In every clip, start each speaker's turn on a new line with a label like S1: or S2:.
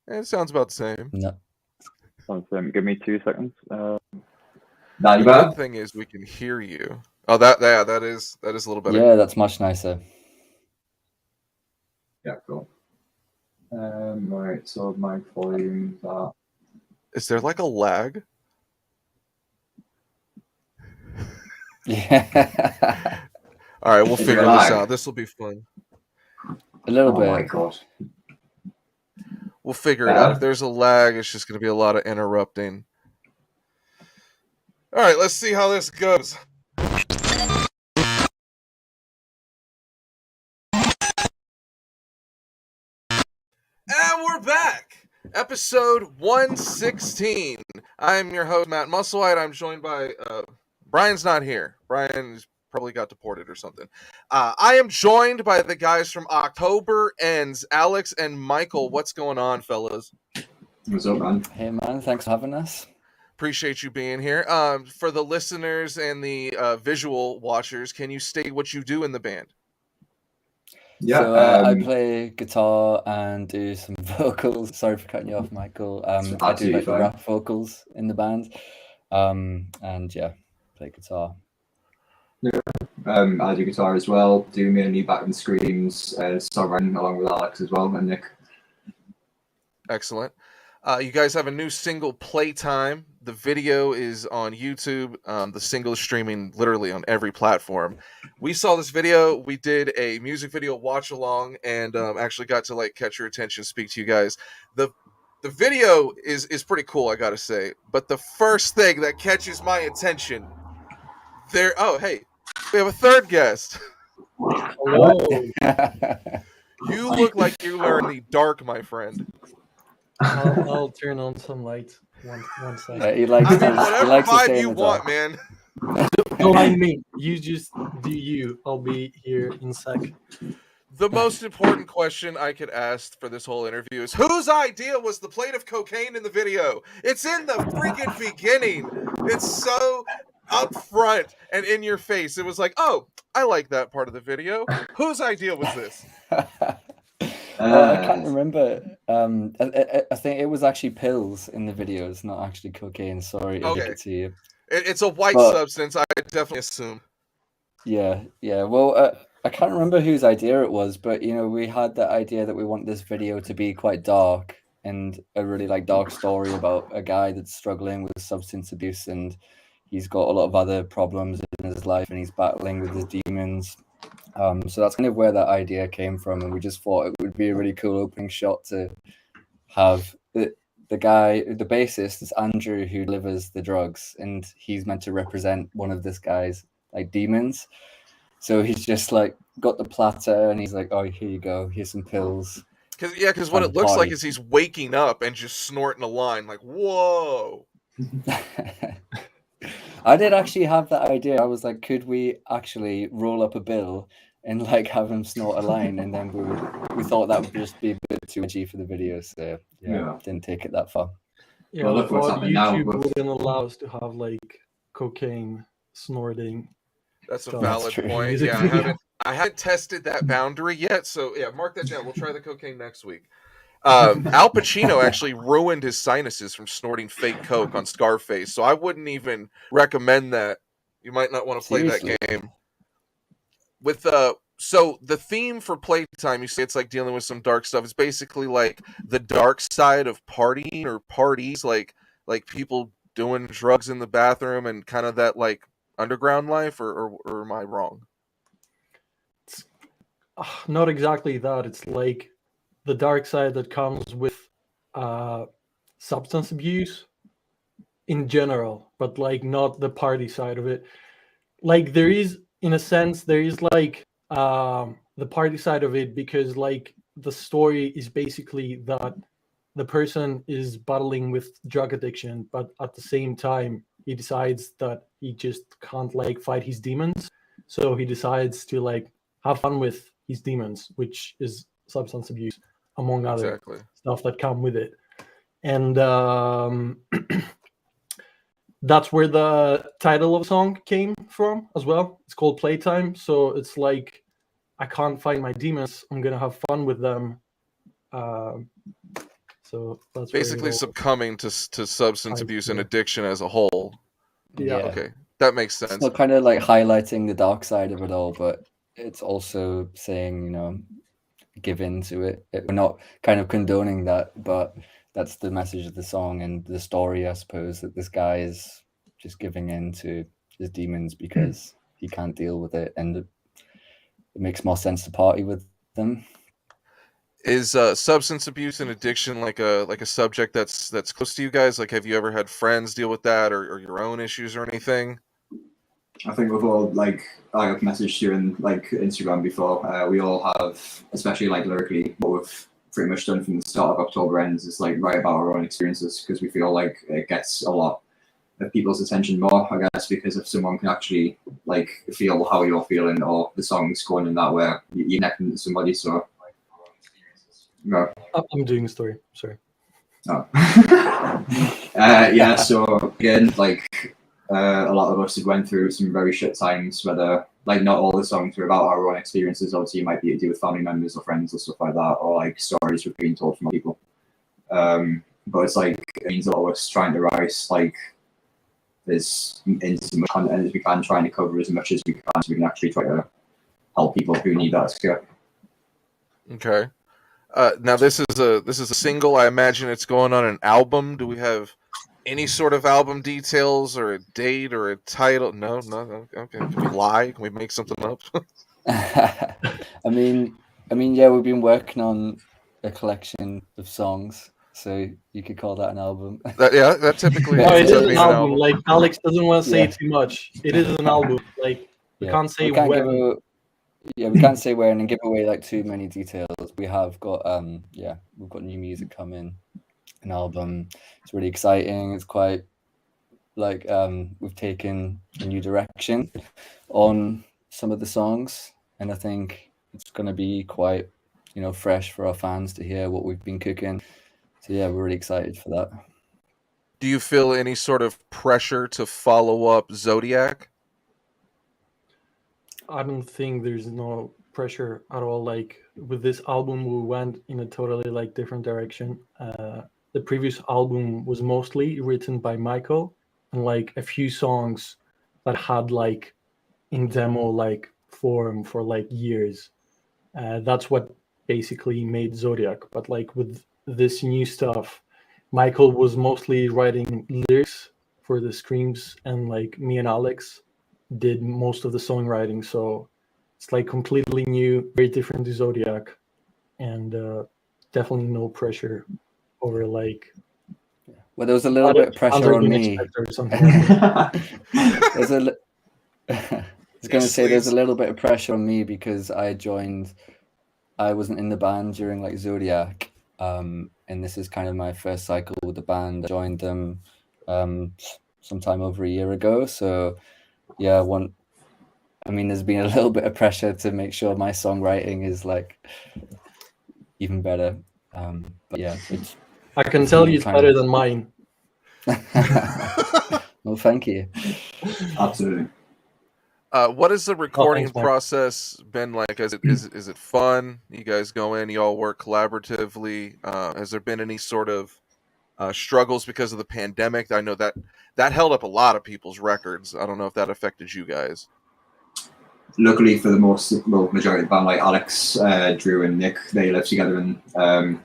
S1: It sounds about the same.
S2: No.
S3: Give me 2 seconds.
S4: Now
S1: The
S4: you better?
S1: good thing is we can hear you. Oh, that is a little better.
S2: Yeah, that's much nicer.
S4: Yeah, cool. Right, so my volume's at...
S1: Is there like a lag?
S2: Yeah.
S1: All right, we'll
S4: Is
S1: figure
S4: there a
S1: this
S4: lag?
S1: out. This will be fun.
S2: A little
S4: Oh
S2: bit.
S4: my god.
S1: We'll figure it out. If there's a lag, it's just going to be a lot of interrupting. All right, let's see how this goes. And we're back. Episode 116. I'm your host, Matt Musselwhite. I'm joined by... Brian's not here. Brian's probably got deported or something. I am joined by the guys from October Ends, Alex and Michael. What's going on, fellas?
S4: What's up, man?
S2: Hey, man. Thanks for having us.
S1: Appreciate you being here. For the listeners and the visual watchers, can you state what you do in the band?
S4: Yeah,
S2: So I play guitar and do some vocals. Sorry for cutting you off, Michael. I do
S4: absolutely
S2: like the
S4: fine.
S2: rap vocals in the band. And yeah, play guitar.
S4: I do guitar as well, do mainly background screams, songwriting along with Alex as well, and Nick.
S1: Excellent. You guys have a new single, Playtime. The video is on YouTube. The single is streaming literally on every platform. We saw this video. We did a music video watch along and actually got to catch your attention, speak to you guys. The video is pretty cool, I gotta say. But the first thing that catches my attention, oh, hey, we have a third guest.
S5: Hello.
S1: You look like you are in the dark, my friend.
S5: I'll turn on some lights. One second.
S2: He likes to,
S1: whatever
S2: he likes to stay
S1: vibe
S2: in
S1: you
S2: the
S1: want,
S2: dark.
S1: man.
S5: Don't mind me. You just do you. I'll be here in a sec.
S1: The most important question I could ask for this whole interview is, whose idea was the plate of cocaine in the video? It's in the freaking beginning. It's so up front and in your face. It was like, oh, I like that part of the video. Whose idea was this?
S2: I can't remember. I think it was actually pills in the videos, not actually cocaine. Sorry to leak it to you.
S1: It's a white substance, I definitely assume.
S2: Yeah. Well, I can't remember whose idea it was, but we had that idea that we want this video to be quite dark and a really dark story about a guy that's struggling with substance abuse, and he's got a lot of other problems in his life, and he's battling with his demons. So that's kind of where that idea came from, and we just thought it would be a really cool opening shot to have the guy, the bassist is Andrew, who delivers the drugs, and he's meant to represent one of this guy's demons. So he's just got the platter, and he's like, "Oh, here you go. Here's some pills."
S1: Because what it looks like is he's waking up and just snorting a line, like, whoa.
S2: I did actually have that idea. I was like, could we actually roll up a bill and have him snort a line? And then we thought that would just be a bit too edgy for the video. So yeah, didn't take it that far.
S5: Yeah,
S4: Well,
S5: I
S4: look what's
S5: thought
S4: happening now.
S5: YouTube wouldn't allow us to have cocaine snorting.
S1: That's a
S5: So
S1: valid
S5: that's true.
S1: point. Yeah, I haven't tested that boundary yet. So yeah, mark that down. We'll try the cocaine next week. Al Pacino actually ruined his sinuses from snorting fake coke on Scarface, so I wouldn't even recommend that. You might not want to play that game. With so the theme for Playtime, you say it's dealing with some dark stuff. It's basically the dark side of partying or parties, like people doing drugs in the bathroom and kind of that underground life, or am I wrong?
S5: It's not exactly that. It's the dark side that comes with substance abuse in general, but not the party side of it. There is, in a sense, there is the party side of it, because the story is basically that the person is battling with drug addiction, but at the same time he decides that he just can't fight his demons, so he decides to have fun with his demons, which is substance abuse, among other stuff that come with it. And that's where the title of the song came from as well. It's called Playtime, so it's I can't fight my demons, I'm gonna have fun with them. So that's where it
S1: Basically
S5: all
S1: succumbing to substance
S5: ties
S1: abuse and
S5: together.
S1: addiction as a whole.
S5: Yeah.
S1: Okay, that makes sense.
S2: Still kind of like highlighting the dark side of it all, but it's also saying, you know, give in to it. We're not kind of condoning that, but that's the message of the song and the story, I suppose, that this guy is just giving in to his demons because he can't deal with it, and it makes more sense to party with them.
S1: Is substance abuse and addiction like a subject that's close to you guys? Like, have you ever had friends deal with that, or your own issues or anything?
S4: I think we've all like I've messaged you in like Instagram before. We all have, especially like lyrically, what we've pretty much done from the start of October ends is like write about our own experiences because we feel like it gets a lot of people's attention more. I guess because if someone can actually like feel how you're feeling or the song's going in that way, you're connecting to somebody. So no.
S5: I'm doing a story. Sorry.
S4: Oh. Yeah. So again, like. A lot of us have went through some very shit times, whether like not all the songs are about our own experiences. Obviously, it might be to do with family members or friends or stuff like that, or like stories we've been told from people. But it's like it means a lot of us trying to rise like as into much content as we can, trying to cover as much as we can, so we can actually try to help people who need that escape.
S1: Okay. Now this is a single. I imagine it's going on an album. Do we have any sort of album details or a date or a title? No. Okay. Can we lie? Can we make something up?
S2: I mean, yeah, we've been working on a collection of songs, so you could call that an album.
S1: That typically
S2: No,
S5: No, it
S1: ends
S5: is
S1: up
S5: an
S1: being
S5: album. Like Alex doesn't want to say
S2: Yeah.
S5: too much. It is an album. Like we can't say
S2: we can't
S5: when.
S2: we can't say when and give away like too many details. We have got we've got new music coming, an album. It's really exciting. It's quite like we've taken a new direction on some of the songs, and I think it's going to be quite, you know, fresh for our fans to hear what we've been cooking. So yeah, we're really excited for that.
S1: Do you feel any sort of pressure to follow up Zodiac?
S5: I don't think there's no pressure at all. Like with this album, we went in a totally like different direction. The previous album was mostly written by Michael, and like a few songs that had like in demo like form for like years. That's what basically made Zodiac. But like with this new stuff, Michael was mostly writing lyrics for the screams, and like me and Alex did most of the songwriting. So it's like completely new, very different to Zodiac, and definitely no pressure over like.
S2: Well, there was a little bit of pressure on me.
S5: Or something like that.
S2: There's a I was going to say there's a little bit of pressure on me because I wasn't in the band during like Zodiac, and this is kind of my first cycle with the band. I joined them sometime over a year ago, so yeah, there's been a little bit of pressure to make sure my songwriting is like even better. But yeah,
S5: I can tell you it's better than mine.
S2: Well, thank you.
S4: Absolutely.
S1: What has the recording
S5: thanks, Mike.
S1: process been like? Is it fun? You guys go in, you all work collaboratively. Has there been any sort of struggles because of the pandemic? I know that held up a lot of people's records. I don't know if that affected you guys.
S4: Luckily for the majority of the band, like Alex, Drew, and Nick, they live together in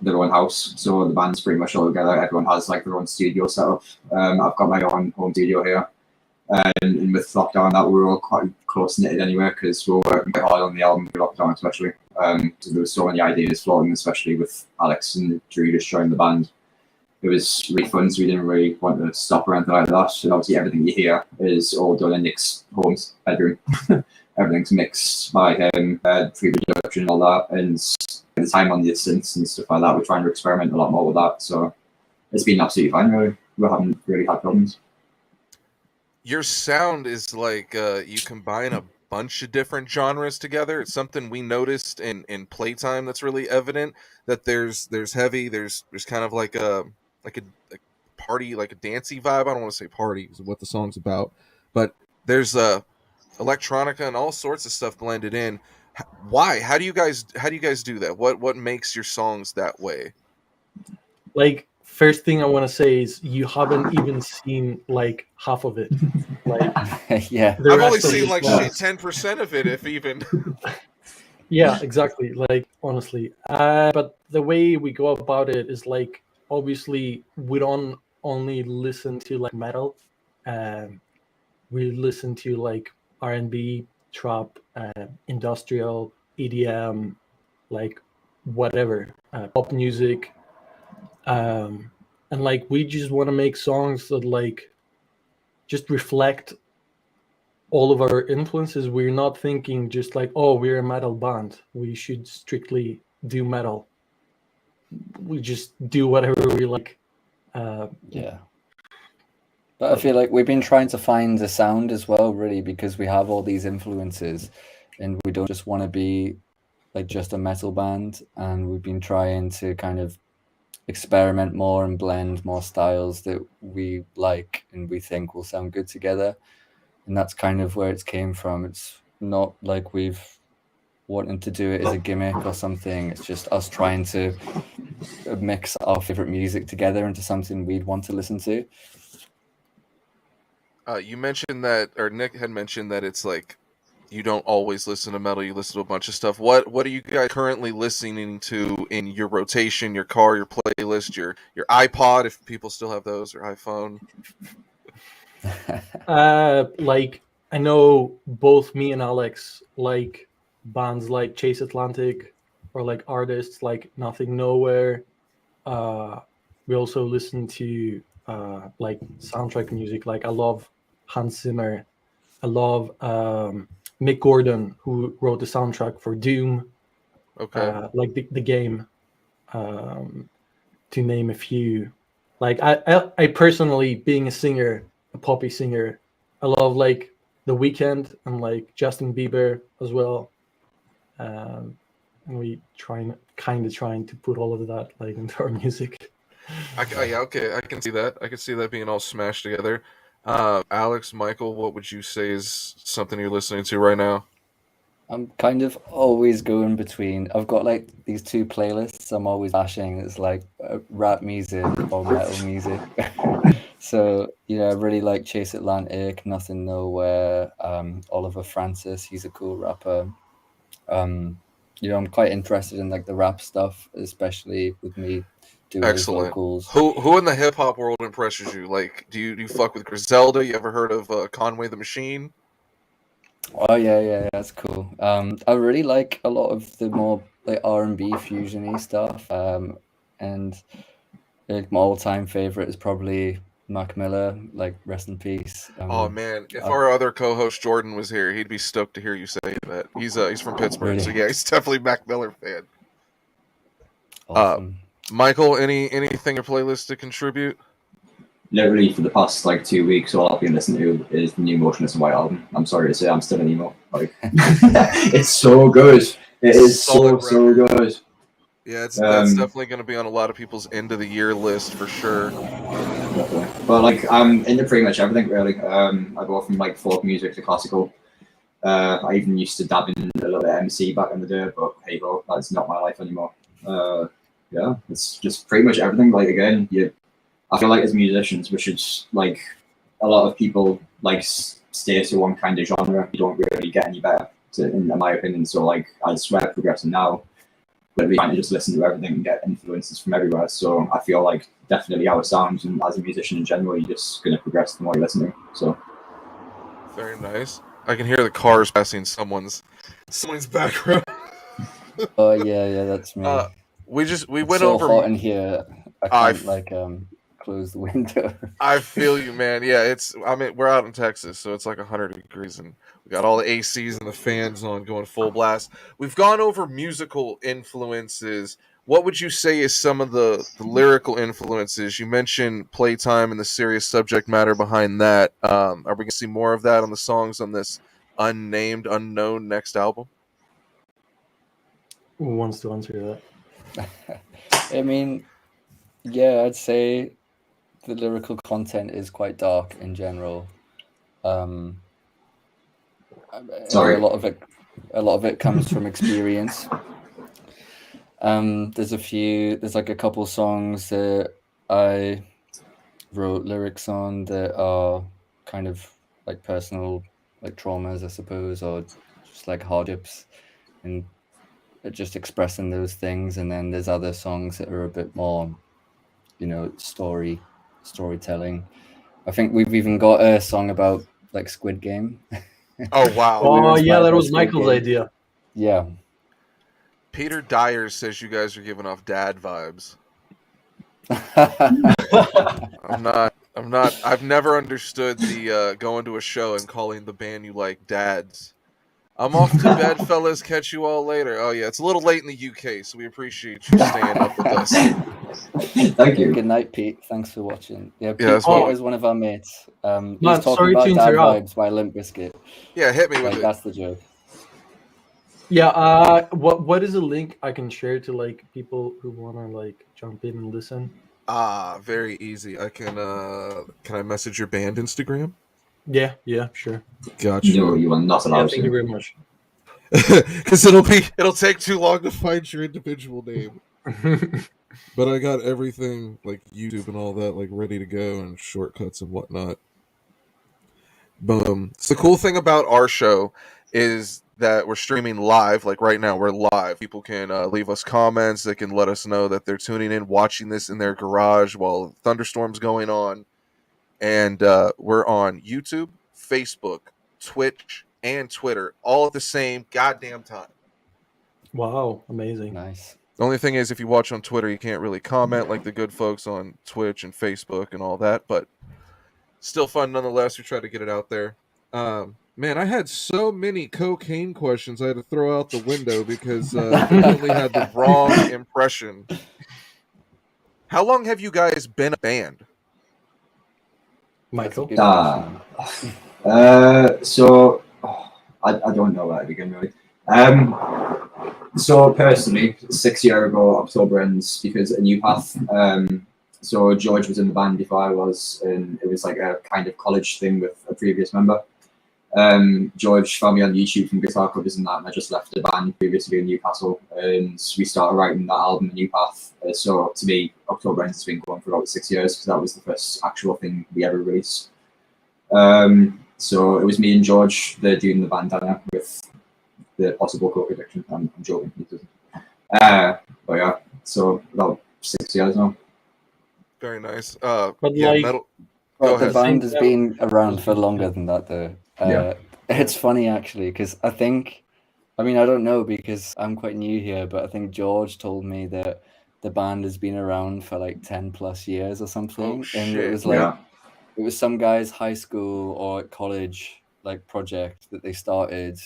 S4: their own house. So the band's pretty much all together. Everyone has like their own studio set up. I've got my own home studio here. And with lockdown, that we were all quite close knitted anyway, because we were working quite hard on the album with lockdown, especially. So there was so many ideas floating, especially with Alex and Drew just joining the band. It was really fun, so we didn't really want to stop or anything like that. And obviously, everything you hear is all done in Nick's home bedroom. Everything's mixed by him, pre-production and all that. And at the time on the synths and stuff like that, we're trying to experiment a lot more with that. So it's been absolutely fine, really. We haven't really had problems.
S1: Your sound is like you combine a bunch of different genres together. It's something we noticed in Playtime that's really evident, that there's heavy, there's kind of like a party, like a dancey vibe. I don't want to say party because of what the song's about, but there's electronica and all sorts of stuff blended in. Why? How do you guys do that? What makes your songs that way?
S5: like first thing I want to say is you haven't even seen like half of it. Like
S2: Yeah.
S5: the
S1: I've only
S5: rest of
S1: seen
S5: the
S1: like
S5: songs.
S1: 10% of it, if even.
S5: Yeah, exactly. Like honestly, but the way we go about it is like obviously we don't only listen to like metal. Um, we listen to like R&B, trap, industrial, EDM, like whatever, pop music, and like we just want to make songs that like just reflect all of our influences. We're not thinking just like, oh, we're a metal band, we should strictly do metal. We just do whatever we like.
S2: Yeah. But I feel like we've been trying to find a sound as well, really, because we have all these influences and we don't just want to be like just a metal band. And we've been trying to kind of experiment more and blend more styles that we like and we think will sound good together. And that's kind of where it's came from. It's not like we've wanted to do it as a gimmick or something. It's just us trying to mix our favorite music together into something we'd want to listen to.
S1: You mentioned that, or Nick had mentioned that it's like you don't always listen to metal, you listen to a bunch of stuff. What are you guys currently listening to in your rotation, your car, your playlist, your iPod, if people still have those, or iPhone?
S5: like I know both me and Alex like bands like Chase Atlantic or like artists like Nothing Nowhere. We also listen to like soundtrack music. Like I love Hans Zimmer. I love Mick Gordon, who wrote the soundtrack for Doom,
S1: Okay.
S5: like the game, to name a few. Like I personally, being a singer, a poppy singer, I love like The Weeknd and like Justin Bieber as well. And we kind of trying to put all of that like into our music.
S1: Yeah, okay, I can see that. I can see that being all smashed together. Alex, Michael, what would you say is something you're listening to right now?
S2: I'm kind of always going between. I've got like these two playlists I'm always bashing. It's like rap music or metal music. So, I really like Chase Atlantic, Nothing Nowhere, Oliver Francis. He's a cool rapper. I'm quite interested in like the rap stuff, especially with me doing those
S1: Excellent.
S2: vocals.
S1: Who in the hip hop world impresses you? Like, do you fuck with Griselda? You ever heard of Conway the Machine?
S2: Oh yeah, that's cool. I really like a lot of the more like R&B fusiony stuff. And like my all-time favorite is probably Mac Miller. Like rest in peace.
S1: Oh man, if
S2: I-
S1: our other co-host Jordan was here, he'd be stoked to hear you say that. He's from Pittsburgh, so
S2: Really?
S1: yeah, he's definitely a Mac Miller fan.
S2: Awesome.
S1: Michael, anything your playlist to contribute?
S4: Literally for the past like 2 weeks, all I've been listening to is the new Motionless in White album. I'm sorry to say, I'm still an emo. Like, it's so good. It is
S1: Solid
S4: so
S1: record.
S4: good.
S1: Yeah, that's definitely going to be on a lot of people's end of the year list for sure.
S4: Definitely. But like, I'm into pretty much everything really. I go from like folk music to classical. I even used to dab in a little bit of MC back in the day, but hey ho, that's not my life anymore. Yeah, it's just pretty much everything. Like again, I feel like as musicians, we should like a lot of people like stay to one kind of genre. You don't really get any better, in my opinion. So like, I swear, progressing now, but we trying to just listen to everything and get influences from everywhere. So I feel like definitely our sounds, and as a musician in general, you're just gonna progress the more you listen to. So
S1: Very nice. I can hear the cars passing someone's background.
S2: Oh yeah, that's me.
S1: We
S2: It's
S1: went
S2: so
S1: over.
S2: hot in here. I
S1: I
S2: can't like close the window.
S1: I feel you, man. Yeah, we're out in Texas, so it's like 100 degrees, and we got all the ACs and the fans on going full blast. We've gone over musical influences. What would you say is some of the lyrical influences? You mentioned playtime and the serious subject matter behind that. Are we going to see more of that on the songs on this unnamed, unknown next album?
S5: Who wants to answer that?
S2: I mean, yeah, I'd say the lyrical content is quite dark in general.
S4: Sorry.
S2: A lot of it comes from experience. There's like a couple songs that I wrote lyrics on that are kind of like personal, like traumas, I suppose, or just like hardships, and just expressing those things. And then there's other songs that are a bit more, storytelling. I think we've even got a song about like Squid Game.
S1: Oh wow.
S2: We were
S5: Oh yeah,
S2: inspired
S5: that
S2: by
S5: was
S2: Squid
S5: Michael's
S2: Game.
S5: idea.
S2: Yeah.
S1: Peter Dyer says you guys are giving off dad vibes. I'm not. I've never understood the going to a show and calling the band you like dads. I'm off to bed, fellas. Catch you all later. Oh yeah, it's a little late in the UK, so we appreciate you staying up with us.
S4: Thank you.
S2: Good night, Pete. Thanks for watching. Yeah, Pete,
S1: that's
S2: Pete
S1: fine.
S2: was one of our mates. He
S5: Man,
S2: was talking
S5: sorry
S2: about
S5: to
S2: Dad
S5: interrupt.
S2: Vibes by Limp Bizkit.
S1: Yeah, hit me with
S2: Like,
S1: it.
S2: that's the joke.
S5: Yeah. What is a link I can share to like people who wanna like jump in and listen?
S1: Very easy. I can I message your band Instagram?
S5: Yeah. Sure.
S1: Gotcha.
S4: No, you are not
S5: Yeah.
S4: allowed
S5: Thank you
S4: to.
S5: very much.
S1: Because it'll take too long to find your individual name. But I got everything like YouTube and all that like ready to go and shortcuts and whatnot. Boom. So the cool thing about our show is that we're streaming live. Like right now, we're live. People can leave us comments. They can let us know that they're tuning in, watching this in their garage while thunderstorms going on. And we're on YouTube, Facebook, Twitch, and Twitter, all at the same goddamn time.
S5: Wow, amazing.
S2: Nice.
S1: The only thing is, if you watch on Twitter, you can't really comment like the good folks on Twitch and Facebook and all that, but still fun nonetheless. We try to get it out there. Man, I had so many cocaine questions I had to throw out the window because evidently had the wrong impression. How long have you guys been a band?
S2: That's a
S5: Michael.
S2: good question.
S4: I don't know where to begin really. So personally, 6 years ago, October ends because a new path. So George was in the band before I was, and it was like a kind of college thing with a previous member. George found me on YouTube from guitar covers and that, and I just left the band previously in Newcastle, and we started writing that album, A New Path. So to me, October Ends has been going for about 6 years because that was the first actual thing we ever released. So it was me and George, the dude in the bandana with the possible coke addiction. I'm joking, he doesn't. But yeah, so about 6 years now.
S1: Very nice.
S5: But
S1: Yeah,
S5: like,
S1: metal.
S2: Well,
S1: Go
S2: the
S1: ahead.
S2: band has been around for longer than that, though.
S4: Yeah.
S2: It's funny, actually, because I don't know because I'm quite new here, but I think George told me that the band has been around for like 10 plus years or something.
S1: Oh,
S2: And it
S1: shit.
S2: was like,
S4: Yeah.
S2: it was some guy's high school or college like project that they started.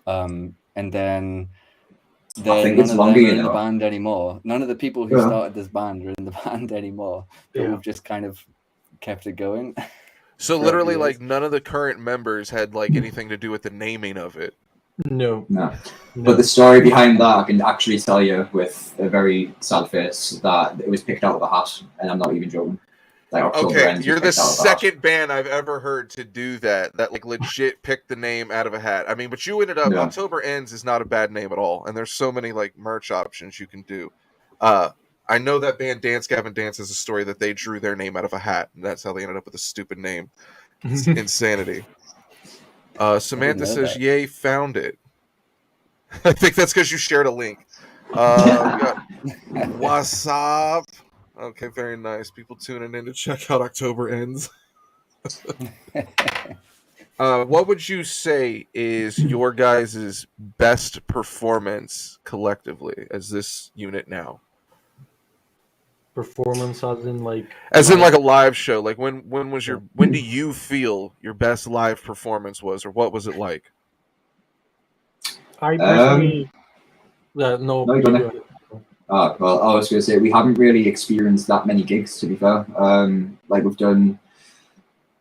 S2: And then
S4: I think
S2: none
S4: it's
S2: of
S4: longer,
S2: them are
S4: you
S2: in the
S4: know.
S2: band anymore. None of the people who
S4: Yeah.
S2: started this band are in the band anymore. But
S5: Yeah.
S2: we've just kind of kept it going.
S1: So
S2: throughout
S1: literally,
S2: the years.
S1: like none of the current members had like anything to do with the naming of it.
S5: no.
S4: No. But the story behind that, I can actually tell you with a very sad face that it was picked out of a hat, and I'm not even joking. Like October
S1: Okay,
S4: Ends was
S1: you're the
S4: picked out of a hat.
S1: second band I've ever heard to do that. That like legit picked the name out of a hat. I mean, but you ended up
S4: Yeah.
S1: October Ends is not a bad name at all, and there's so many like merch options you can do. I know that band Dance Gavin Dance has a story that they drew their name out of a hat, and that's how they ended up with a stupid name. It's insanity. Samantha
S2: know
S1: says,
S2: that.
S1: "Yay, found it." I think that's because you shared a link. We got what's up? Okay, very nice. People tuning in to check out October Ends. What would you say is your guys' best performance collectively as this unit now?
S5: Performance as in like
S1: Like a live show. Like when do you feel your best live performance was, or what was it like?
S5: I personally no,
S4: No,
S5: you
S4: go
S5: go
S4: ahead.
S5: ahead.
S4: Well, I was going to say we haven't really experienced that many gigs, to be fair. Like we've done,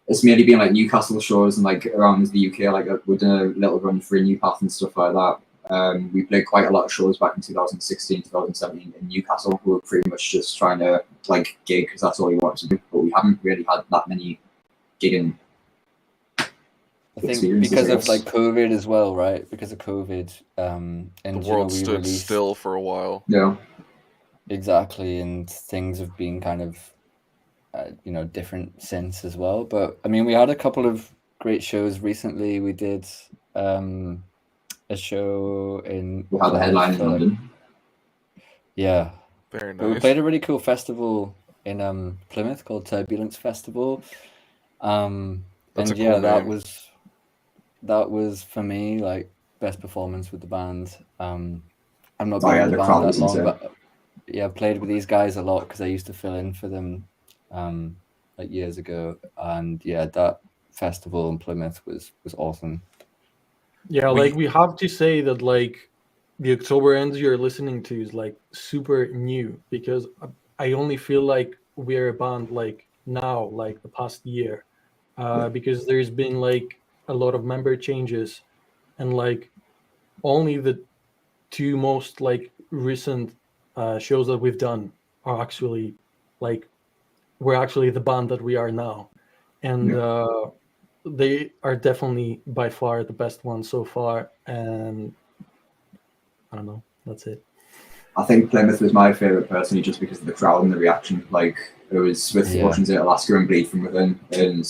S4: it's mainly been like Newcastle shows and like around the UK. Like we've done a little run for a New Path and stuff like that. We played quite a lot of shows back in 2016, 2017 in Newcastle. We were pretty much just trying to like gig because that's all we wanted to do. But we haven't really had that many gigging.
S2: I think
S4: experiences,
S2: because
S4: I
S2: of like
S4: guess.
S2: COVID as well, right? Because of COVID, and
S1: The
S2: you know,
S1: world
S2: we
S1: stood
S2: released
S1: still for a while.
S4: Yeah.
S2: exactly, and things have been kind of you know, different since as well. But I mean, we had a couple of great shows recently. We did a show in
S4: We had a
S2: Plymouth
S4: headline in
S2: for, like,
S4: London.
S2: yeah,
S1: Very
S2: but we
S1: nice.
S2: played a really cool festival in Plymouth called Turbulence Festival.
S1: That's
S2: And
S1: a
S2: yeah,
S1: cool name.
S2: that was for me like best performance with the band. I've not
S4: Oh
S2: been
S4: yeah,
S2: with the
S4: the
S2: band
S4: crowd
S2: that
S4: was
S2: long,
S4: insane.
S2: but yeah, I played with these guys a lot because I used to fill in for them like years ago, and yeah, that festival in Plymouth was awesome.
S5: Yeah,
S1: We-
S5: like we have to say that like the October ends you're listening to is like super new, because I only feel like we're a band like now, like the past year, because there's been like a lot of member changes, and like only the two most like recent shows that we've done are actually like we're actually the band that we are now, and they are definitely by far the best one so far. And I don't know, that's it.
S4: I think Plymouth was my favourite personally just because of the crowd and the reaction. Like it was with
S2: Yeah.
S4: Ocean's 8 Alaska and Bleed From Within, and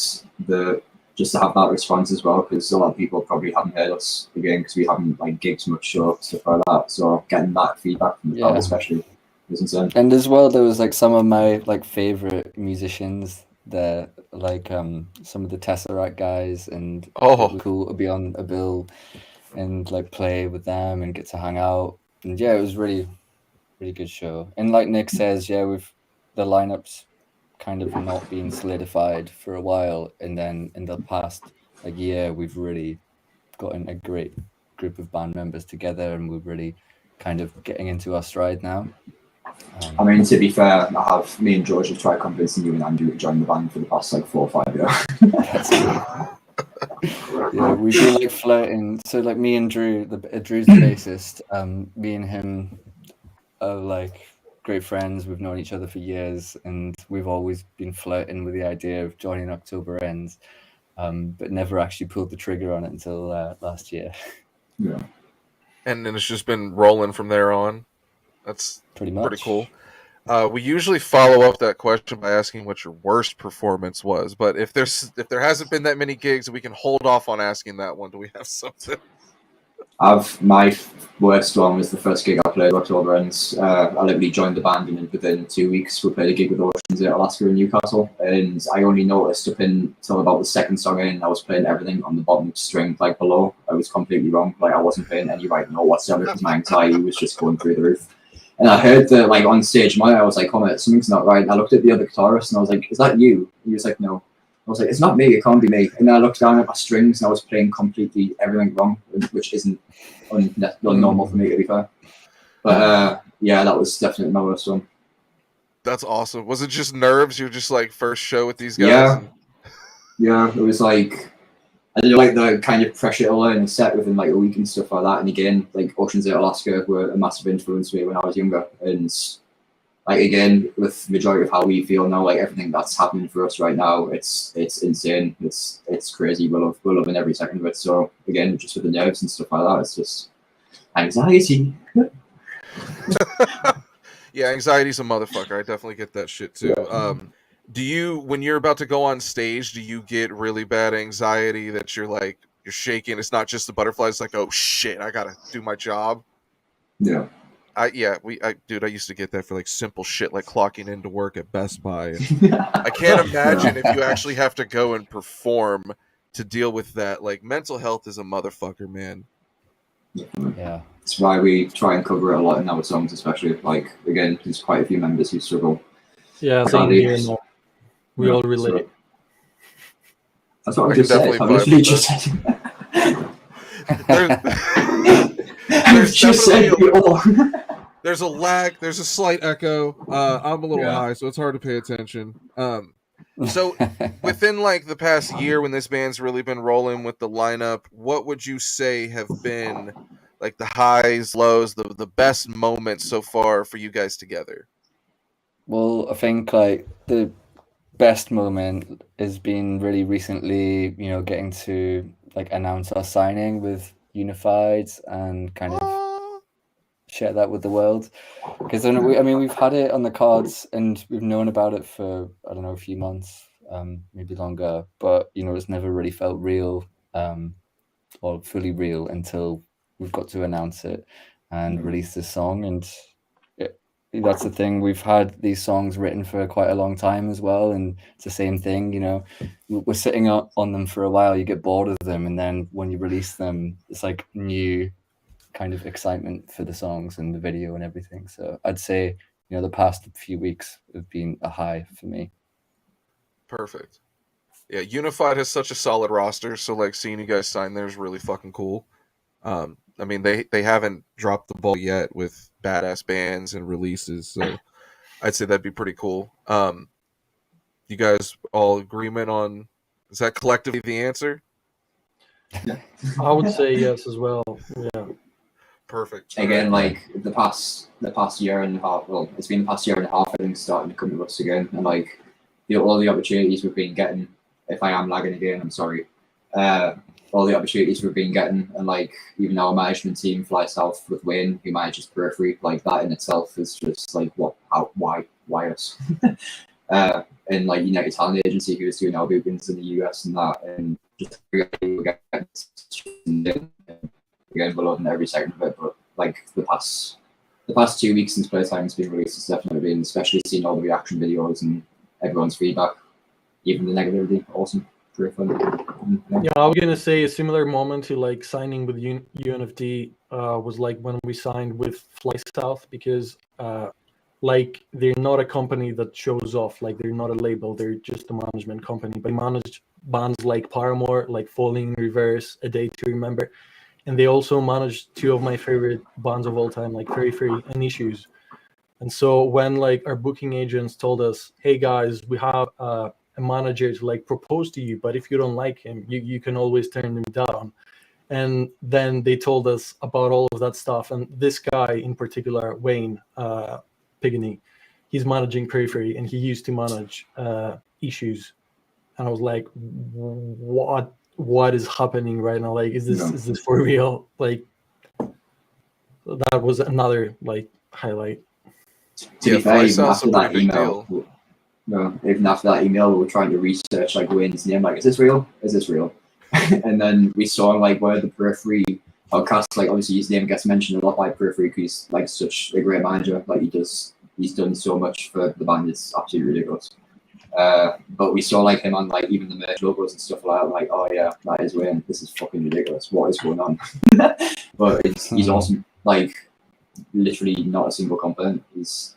S4: the just to have that response as well, because a lot of people probably haven't heard us again because we haven't like gigs much or stuff like that. So getting that feedback from the crowd
S2: Yeah.
S4: especially was insane.
S2: And as well, there was like some of my like favorite musicians there, like some of the Tesseract guys, and it
S1: Oh,
S2: was cool to be on a bill and like play with them and get to hang out. And yeah, it was really good show. And like Nick says, yeah, with the lineups kind of not being solidified for a while, and then in the past like year, we've really gotten a great group of band members together, and we're really kind of getting into our stride now.
S4: I mean, to be fair, me and George have tried convincing you and Andrew to join the band for the past like 4 or 5 years.
S2: That's cool. Yeah, we've been like flirting. So like me and Drew, Drew's the bassist. Me and him are like great friends. We've known each other for years, and we've always been flirting with the idea of joining October Ends, but never actually pulled the trigger on it until last year.
S4: Yeah.
S1: and then it's just been rolling from there on. That's
S2: Pretty much.
S1: pretty cool. We usually follow up that question by asking what your worst performance was, but if there hasn't been that many gigs, we can hold off on asking that one. Do we have something?
S4: My worst one was the first gig I played, October Ends. I literally joined the band, and within 2 weeks we played a gig with Ocean's 8 Alaska in Newcastle, and I only noticed up until about the second song in, I was playing everything on the bottom string, like below. I was completely wrong. Like I wasn't playing any right note whatsoever because my anxiety was just going through the roof. And I heard that like on stage, I was like, "Oh, something's not right." And I looked at the other guitarist, and I was like, "Is that you?" And he was like, "No." I was like, "It's not me. It can't be me." And then I looked down at my strings, and I was playing completely everything wrong, which isn't normal for me, to be fair. But yeah, that was definitely my worst one.
S1: That's awesome. Was it just nerves? You're just like first show with these guys?
S4: Yeah. Yeah, it was like I did like the kind of pressure to learn the set within like a week and stuff like that. And again, like Ocean's 8 Alaska were a massive influence to me when I was younger. And like again, with the majority of how we feel now, like everything that's happening for us right now, it's insane. It's crazy. We're loving every second of it. So again, just with the nerves and stuff like that, it's just anxiety.
S1: Yeah, anxiety's a motherfucker. I definitely get that shit too.
S4: Yeah.
S1: Do you, when you're about to go on stage, do you get really bad anxiety that you're shaking? It's not just the butterflies. It's like, oh shit, I gotta do my job.
S4: Yeah.
S1: I used to get that for like simple shit like clocking into work at Best Buy. I can't imagine if you actually have to go and perform to deal with that. Like mental health is a motherfucker, man.
S2: Yeah.
S4: That's why we try and cover it a lot in our songs, especially like again, there's quite a few members who struggle.
S5: Yeah, same here. No. We all relate.
S4: So, that's what
S1: I
S4: I just
S1: can
S4: said.
S1: definitely
S4: I literally
S1: vibe
S4: just said.
S1: There's
S4: just said
S1: definitely
S4: it all.
S1: there's a lag. There's a slight echo. I'm a little
S4: Yeah.
S1: high, so it's hard to pay attention. So within like the past year, when this band's really been rolling with the lineup, what would you say have been like the highs, lows, the best moments so far for you guys together?
S2: Well, I think like the best moment has been really recently, you know, getting to like announce our signing with Unified and kind of share that with the world. Because we've had it on the cards and we've known about it for, I don't know, a few months, maybe longer, but it's never really felt real, or fully real until we've got to announce it and release this song. And that's the thing, we've had these songs written for quite a long time as well, and it's the same thing, we're sitting on them for a while, you get bored of them, and then when you release them, it's like new kind of excitement for the songs and the video and everything. So I'd say the past few weeks have been a high for me.
S1: Perfect. Yeah, Unified has such a solid roster, so like seeing you guys sign there is really fucking cool. I mean, they haven't dropped the ball yet with badass bands and releases, so I'd say that'd be pretty cool. You guys all agreement on, is that collectively the answer?
S5: I would say yes as well. Yeah.
S1: Perfect.
S4: Again, like the past year and a half. Well, it's been the past year and a half. I think starting to come to us again, and like all the opportunities we've been getting. If I am lagging again, I'm sorry. All the opportunities we've been getting, and like even our management team fly south with Wayne, who manages Periphery, like that in itself is just like why us? And like United Talent Agency, who is doing our bookings in the US and that, and just really again, we're loving every second of it. But like the past 2 weeks since Playtime's been released, it's definitely been, especially seeing all the reaction videos and everyone's feedback, even the negativity, awesome.
S5: Yeah, I was gonna say a similar moment to like signing with UNFD was like when we signed with Fly South, because like they're not a company that shows off, like they're not a label, they're just a management company. But they managed bands like Paramore, like Falling in Reverse, A Day to Remember, and they also managed two of my favorite bands of all time, like Periphery and Issues. And so when like our booking agents told us, hey guys, we have a manager to like propose to you, but if you don't like him, you can always turn him down. And then they told us about all of that stuff. And this guy in particular, Wayne Pigany, he's managing Periphery, and he used to manage Issues. And I was like, what is happening right now? Like, is this for real? Like, that was another like highlight.
S4: To be fair, even after that email, even after that email, we were trying to research like Wayne's name. Like, is this real? Is this real? And then we saw like where the Periphery podcast, like obviously his name gets mentioned a lot by Periphery because he's like such a great manager. Like he's done so much for the band. It's absolutely ridiculous. But we saw like him on like even the merch logos and stuff like that. Like, oh yeah, that is Wayne. This is fucking ridiculous. What is going on? But he's awesome. Like, literally not a single complaint. He's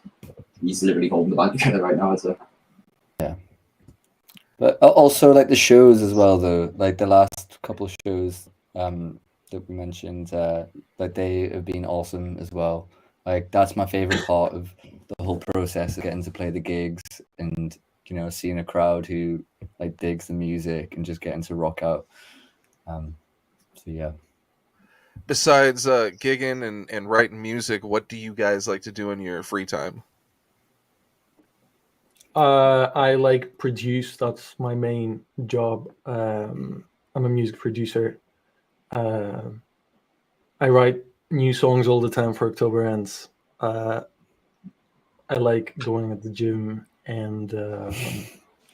S4: literally holding the band together right now. So
S2: yeah. But also like the shows as well, though. Like the last couple of shows that we mentioned, like they have been awesome as well. Like that's my favorite part of the whole process of getting to play the gigs and seeing a crowd who like digs the music and just getting to rock out. So yeah.
S1: Besides gigging and writing music, what do you guys like to do in your free time?
S5: I like produce. That's my main job. I'm a music producer. I write new songs all the time for October Ends. I like going at the gym and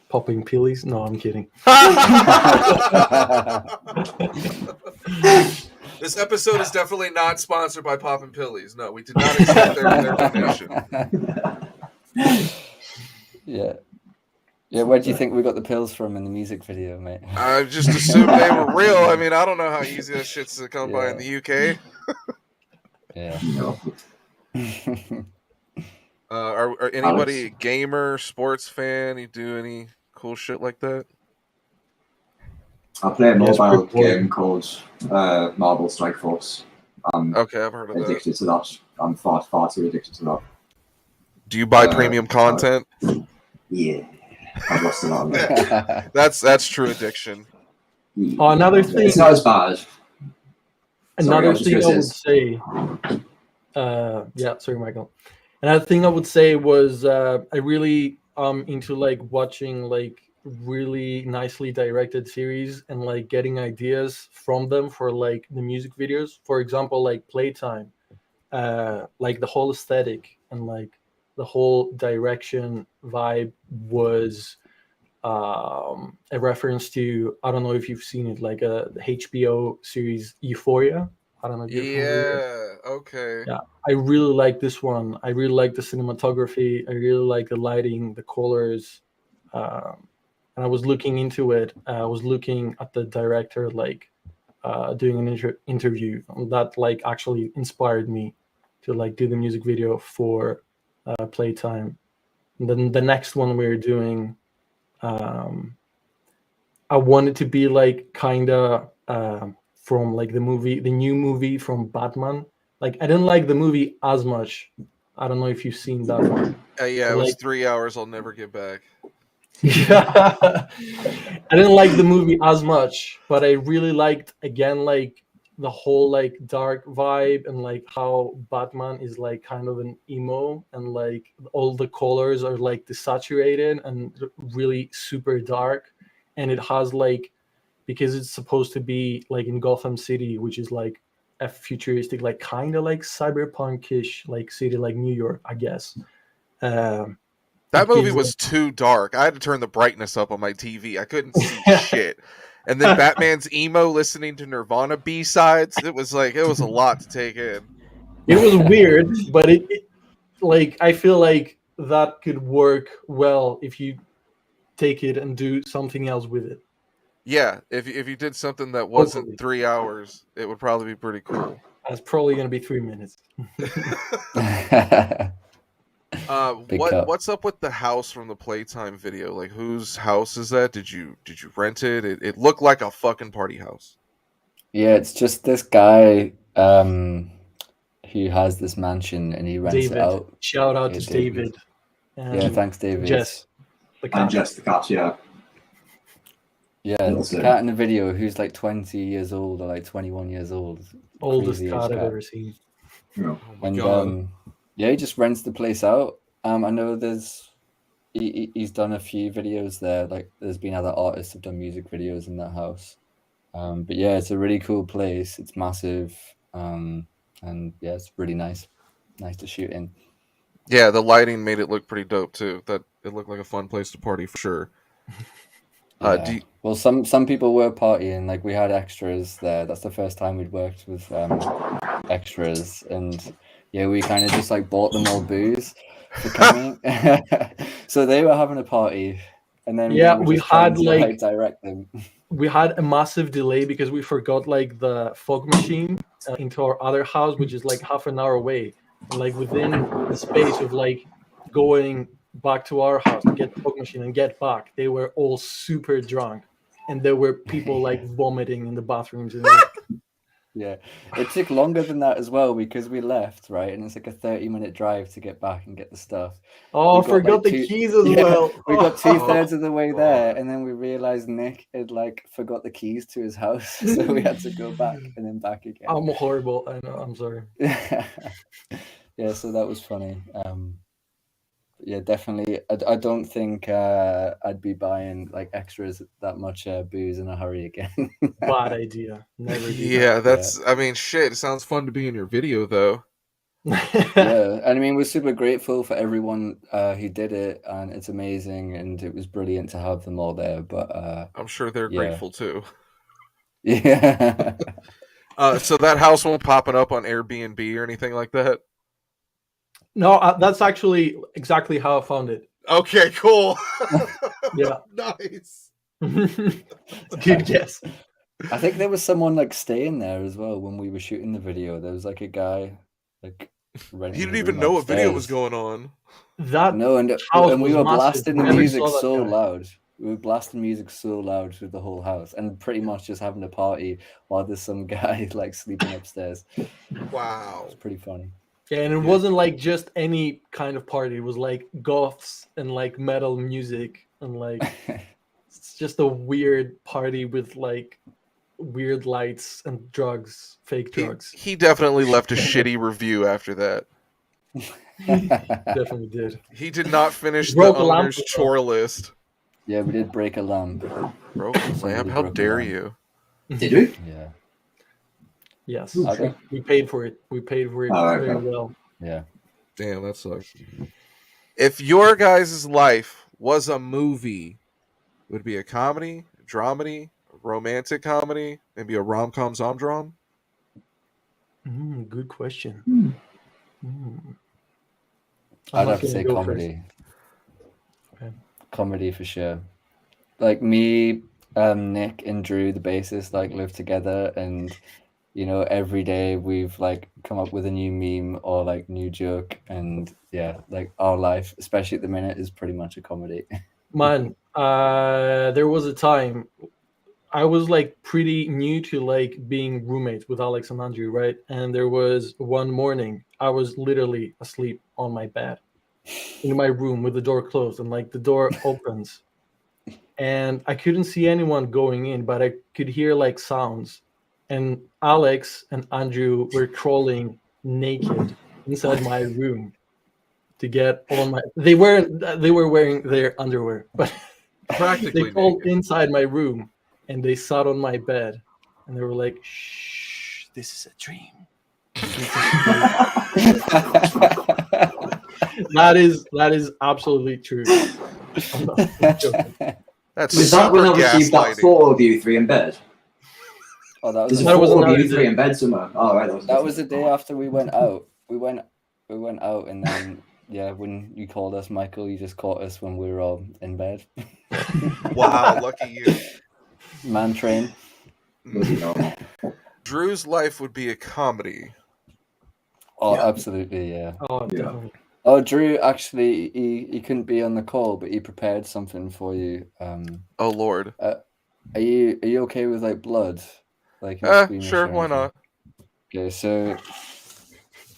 S5: popping pillies. No, I'm kidding.
S1: This episode is definitely not sponsored by Poppin' Pillies. No, we did not accept their donation.
S2: Yeah. Where do you think we got the pills from in the music video, mate?
S1: I just assumed they were real. I mean, I don't know how easy that shit's to come by in the UK.
S2: Yeah.
S1: Are anybody a gamer, sports fan? You do any cool shit like that?
S4: I play a mobile game called Marvel Strike Force.
S1: Okay, I've heard of
S4: addicted to that. I'm far too addicted to that.
S1: Do you buy premium content?
S4: Yeah, I've lost a lot of it.
S1: That's true addiction.
S5: Oh, another thing.
S4: It's not as bad.
S5: Another thing I would say. Sorry, Michael. Another thing I would say was I really into like watching like really nicely directed series and like getting ideas from them for like the music videos. For example, like Playtime, like the whole aesthetic and like the whole direction vibe was a reference to, I don't know if you've seen it, like the HBO series Euphoria. I don't know if you're familiar.
S1: Yeah. Okay.
S5: Yeah, I really like this one. I really like the cinematography. I really like the lighting, the colors. And I was looking into it. I was looking at the director, like doing an interview, and that like actually inspired me to like do the music video for Playtime. And then the next one we were doing, I wanted to be like kind of from like the new movie from Batman. Like I didn't like the movie as much. I don't know if you've seen that one.
S1: Yeah,
S5: But,
S1: it was
S5: like,
S1: 3 hours I'll never get back.
S5: yeah, I didn't like the movie as much, but I really liked again like the whole like dark vibe and like how Batman is like kind of an emo and like all the colors are like desaturated and really super dark, and it has like, because it's supposed to be like in Gotham City, which is like a futuristic, like kind of like cyberpunkish like city, like New York, I guess. Um,
S1: That
S5: it
S1: movie
S5: gives
S1: was too dark. I had to turn the brightness up on my TV. I couldn't see
S5: like-
S1: shit. And then Batman's emo listening to Nirvana B-sides. It was a lot to take in.
S5: It was weird, but it like I feel like that could work well if you take it and do something else with it.
S1: Yeah, if you did something that wasn't
S5: Hopefully.
S1: 3 hours, it would probably be pretty cool.
S5: That's probably going to be 3 minutes.
S2: Big cut.
S1: What's up with the house from the Playtime video? Like, whose house is that? Did you rent it? It looked like a fucking party house.
S2: Yeah, it's just this guy who has this mansion and he rents it
S5: David,
S2: out.
S5: shout out
S2: Yeah,
S5: to
S2: David.
S5: David. And
S2: Yeah, thanks, David.
S5: Jess, the
S4: And
S5: cat.
S4: just the cat, yeah.
S2: Yeah,
S4: That's
S2: the
S4: it.
S2: cat in the video who's like 20 years old or like 21 years old.
S5: Oldest
S2: Crazy-ish
S5: cat I've
S2: cat.
S5: ever seen.
S4: Yeah.
S1: Oh my
S2: And
S1: god.
S2: yeah, he just rents the place out. I know he's done a few videos there. Like there's been other artists have done music videos in that house. But yeah, it's a really cool place. It's massive. And yeah, it's really nice to shoot in.
S1: Yeah, the lighting made it look pretty dope too. That it looked like a fun place to party for sure.
S2: Yeah. Well, some people were partying. Like we had extras there. That's the first time we'd worked with extras, and yeah, we kind of just like bought them all booze for coming. So they were having a party, and then
S5: Yeah,
S2: we were
S5: we
S2: just trying
S5: had,
S2: to
S5: like-
S2: direct them.
S5: We had a massive delay because we forgot like the fog machine into our other house, which is like half an hour away. And, like within the space of like going back to our house to get the fog machine and get back, they were all super drunk, and there were people like vomiting in the bathrooms. And
S2: Yeah, it took longer than that as well because we left, right, and it's like a 30-minute drive to get back and get the stuff.
S5: oh,
S2: We
S5: I
S2: got,
S5: forgot
S2: like,
S5: the keys as
S2: Yeah,
S5: well.
S2: we got
S5: Oh.
S2: 2/3 of the way there, and then we realized Nick had like forgot the keys to his house, so we had to go back and then back again.
S5: I'm horrible. I know. I'm sorry.
S2: Yeah, so that was funny. Yeah, definitely. I don't think I'd be buying like extras that much booze in a hurry again.
S5: Bad idea. Never do
S1: Yeah, that's. I mean, shit. It sounds fun to be in your video though.
S5: that.
S2: Yeah, and I mean, we're super grateful for everyone who did it, and it's amazing, and it was brilliant to have them all there. But
S1: I'm sure they're
S2: Yeah.
S1: grateful too.
S2: yeah,
S1: So that house won't popping up on Airbnb or anything like that.
S5: No, that's actually exactly how I found it.
S1: Okay, cool.
S5: Yeah.
S1: Nice.
S5: Good guess.
S2: I think there was someone like staying there as well when we were shooting the video. There was like a guy like renting
S1: He
S2: a
S1: didn't even
S2: room
S1: know a video was
S2: upstairs.
S1: going on.
S5: That
S2: No, and
S5: house
S2: we
S5: was
S2: were
S5: massive.
S2: blasting the
S5: Never
S2: music
S5: saw that
S2: so
S5: guy.
S2: loud. We were blasting music so loud through the whole house, and pretty much just having a party while there's some guy like sleeping upstairs.
S1: Wow.
S2: It's pretty funny.
S5: Yeah, and it wasn't like just any kind of party. It was like goths and like metal music and like it's just a weird party with like weird lights and drugs, fake drugs.
S1: He definitely left a shitty review after that.
S5: Definitely did.
S1: He did not finish the
S5: Broke a lamp
S1: owner's
S5: as well.
S1: chore list.
S2: Yeah, we did break a lamp.
S1: Broken
S2: Somebody
S1: lamp? How
S2: broke a
S1: dare
S2: lamp.
S1: you?
S4: Did we?
S2: Yeah.
S5: Yes,
S2: Okay.
S5: we paid for it. We paid for it
S4: Oh, okay.
S5: very well.
S2: Yeah.
S1: Damn, that sucks. If your guys' life was a movie, it would be a comedy, a dramedy, a romantic comedy, maybe a rom-com zomdrom?
S5: Good question. Mm.
S2: I'd
S5: Emma's
S2: have to
S5: gonna
S2: say
S5: go
S2: comedy.
S5: first. Okay.
S2: Comedy for sure. Like me, Nick and Drew, the bassist, like live together, and you know, every day we've like come up with a new meme or like new joke, and yeah, like our life, especially at the minute, is pretty much a comedy.
S5: Man, there was a time I was like pretty new to like being roommates with Alex and Andrew, right? And there was one morning I was literally asleep on my bed in my room with the door closed, and like the door opens and I couldn't see anyone going in, but I could hear like sounds, and Alex and Andrew were crawling naked inside my room to get on my they were wearing their underwear, but they
S1: Practically
S5: crawled
S1: naked.
S5: inside my room and they sat on my bed and they were like, "Shh, this is a dream." That is absolutely true. I'm not joking.
S1: That's
S4: Was that when I
S1: super
S4: received that
S1: gaslighting.
S4: photo of you three in bed?
S2: Oh, that was
S4: There's a
S2: a
S5: That was
S4: photo of
S5: another
S4: you three
S5: day.
S4: in bed somewhere. Oh, right,
S2: that was the day after we went out. We went out, and then yeah, when you called us, Michael, you just caught us when we were all in bed.
S1: Wow, lucky you.
S2: Man train.
S4: Was it not?
S1: Drew's life would be a comedy.
S2: Oh,
S4: Yeah.
S2: absolutely, yeah.
S5: Oh,
S4: Yeah.
S5: definitely.
S2: Oh, Drew, actually, he couldn't be on the call, but he prepared something for you.
S1: Oh Lord.
S2: Are you okay with like blood? Like no squeamish
S1: Sure,
S2: or
S1: why
S2: anything?
S1: not?
S2: Okay, so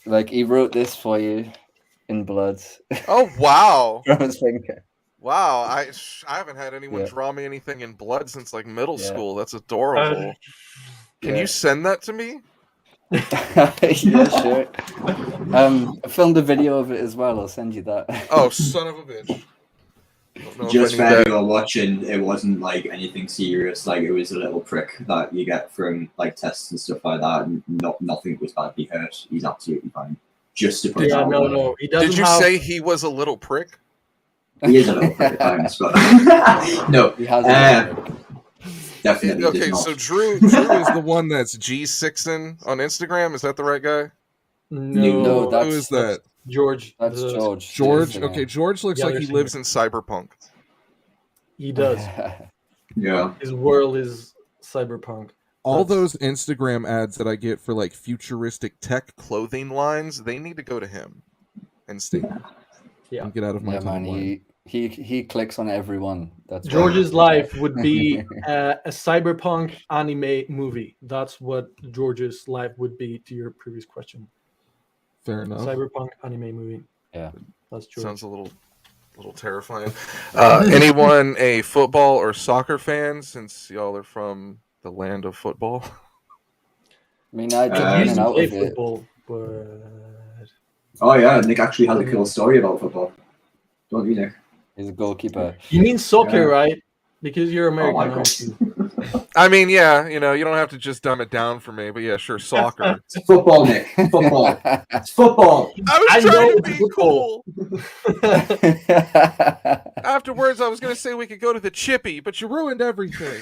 S2: like he wrote this for you in blood.
S1: Oh wow.
S2: From his finger.
S1: Wow, I haven't had anyone
S2: Yeah.
S1: draw me anything in blood since like middle
S2: Yeah.
S1: school. That's adorable. Can
S2: Yeah.
S1: you send that to me?
S2: Yeah, sure. I filmed a video of it as well. I'll send you that.
S1: Oh, son of a bitch. Don't know
S4: Just
S1: if
S4: for
S1: I need that.
S4: everyone watching, it wasn't like anything serious. Like it was a little prick that you get from like tests and stuff like that. And nothing was badly hurt. He's absolutely fine. Just to put
S5: Yeah,
S4: that
S5: no,
S4: out
S5: no. He doesn't
S1: Did you
S5: have
S1: say he was a little prick?
S4: there. He is a little prick at times, but no,
S2: He has a little prick.
S4: definitely does
S1: Okay,
S4: not.
S1: so Drew is the one that's G6ing on Instagram. Is that the right guy?
S2: No,
S5: no.
S2: that's
S1: Who is that?
S5: George.
S2: That's
S5: the-
S2: George.
S1: George.
S2: the
S1: Okay, George looks
S5: The
S1: like
S5: other
S1: he
S5: singer.
S1: lives in cyberpunk.
S5: He does.
S2: singer.
S4: Yeah.
S5: His world is cyberpunk.
S1: All
S5: That's-
S1: those Instagram ads that I get for like futuristic tech clothing lines, they need to go to him and stay.
S5: Yeah.
S1: And get out of my
S2: Yeah, man.
S1: timeline.
S2: He clicks on everyone. That's why
S5: George's
S2: he's
S5: life
S2: like-
S5: would be a cyberpunk anime movie. That's what George's life would be to your previous question.
S1: Fair enough.
S5: Cyberpunk anime movie.
S2: Yeah.
S5: That's George.
S1: Sounds a little terrifying. Anyone a football or soccer fan? Since y'all are from the land of football.
S2: I mean, I dip
S4: I
S2: in
S5: used
S2: and
S5: to
S2: out
S5: play
S2: of it.
S5: football, but
S4: Oh yeah, Nick actually has a cool story about football. Don't you, Nick?
S2: He's a goalkeeper.
S5: you mean soccer,
S4: Yeah.
S5: right? Because you're
S4: Oh my
S5: American,
S4: god.
S5: aren't you?
S1: I mean, yeah, you don't have to just dumb it down for me, but yeah, sure, soccer.
S4: It's football, Nick. Football. It's football.
S1: I
S5: I
S1: was
S5: know
S1: trying to
S5: it's
S1: be
S5: football.
S1: cool. Afterwards, I was going to say we could go to the Chippy, but you ruined everything.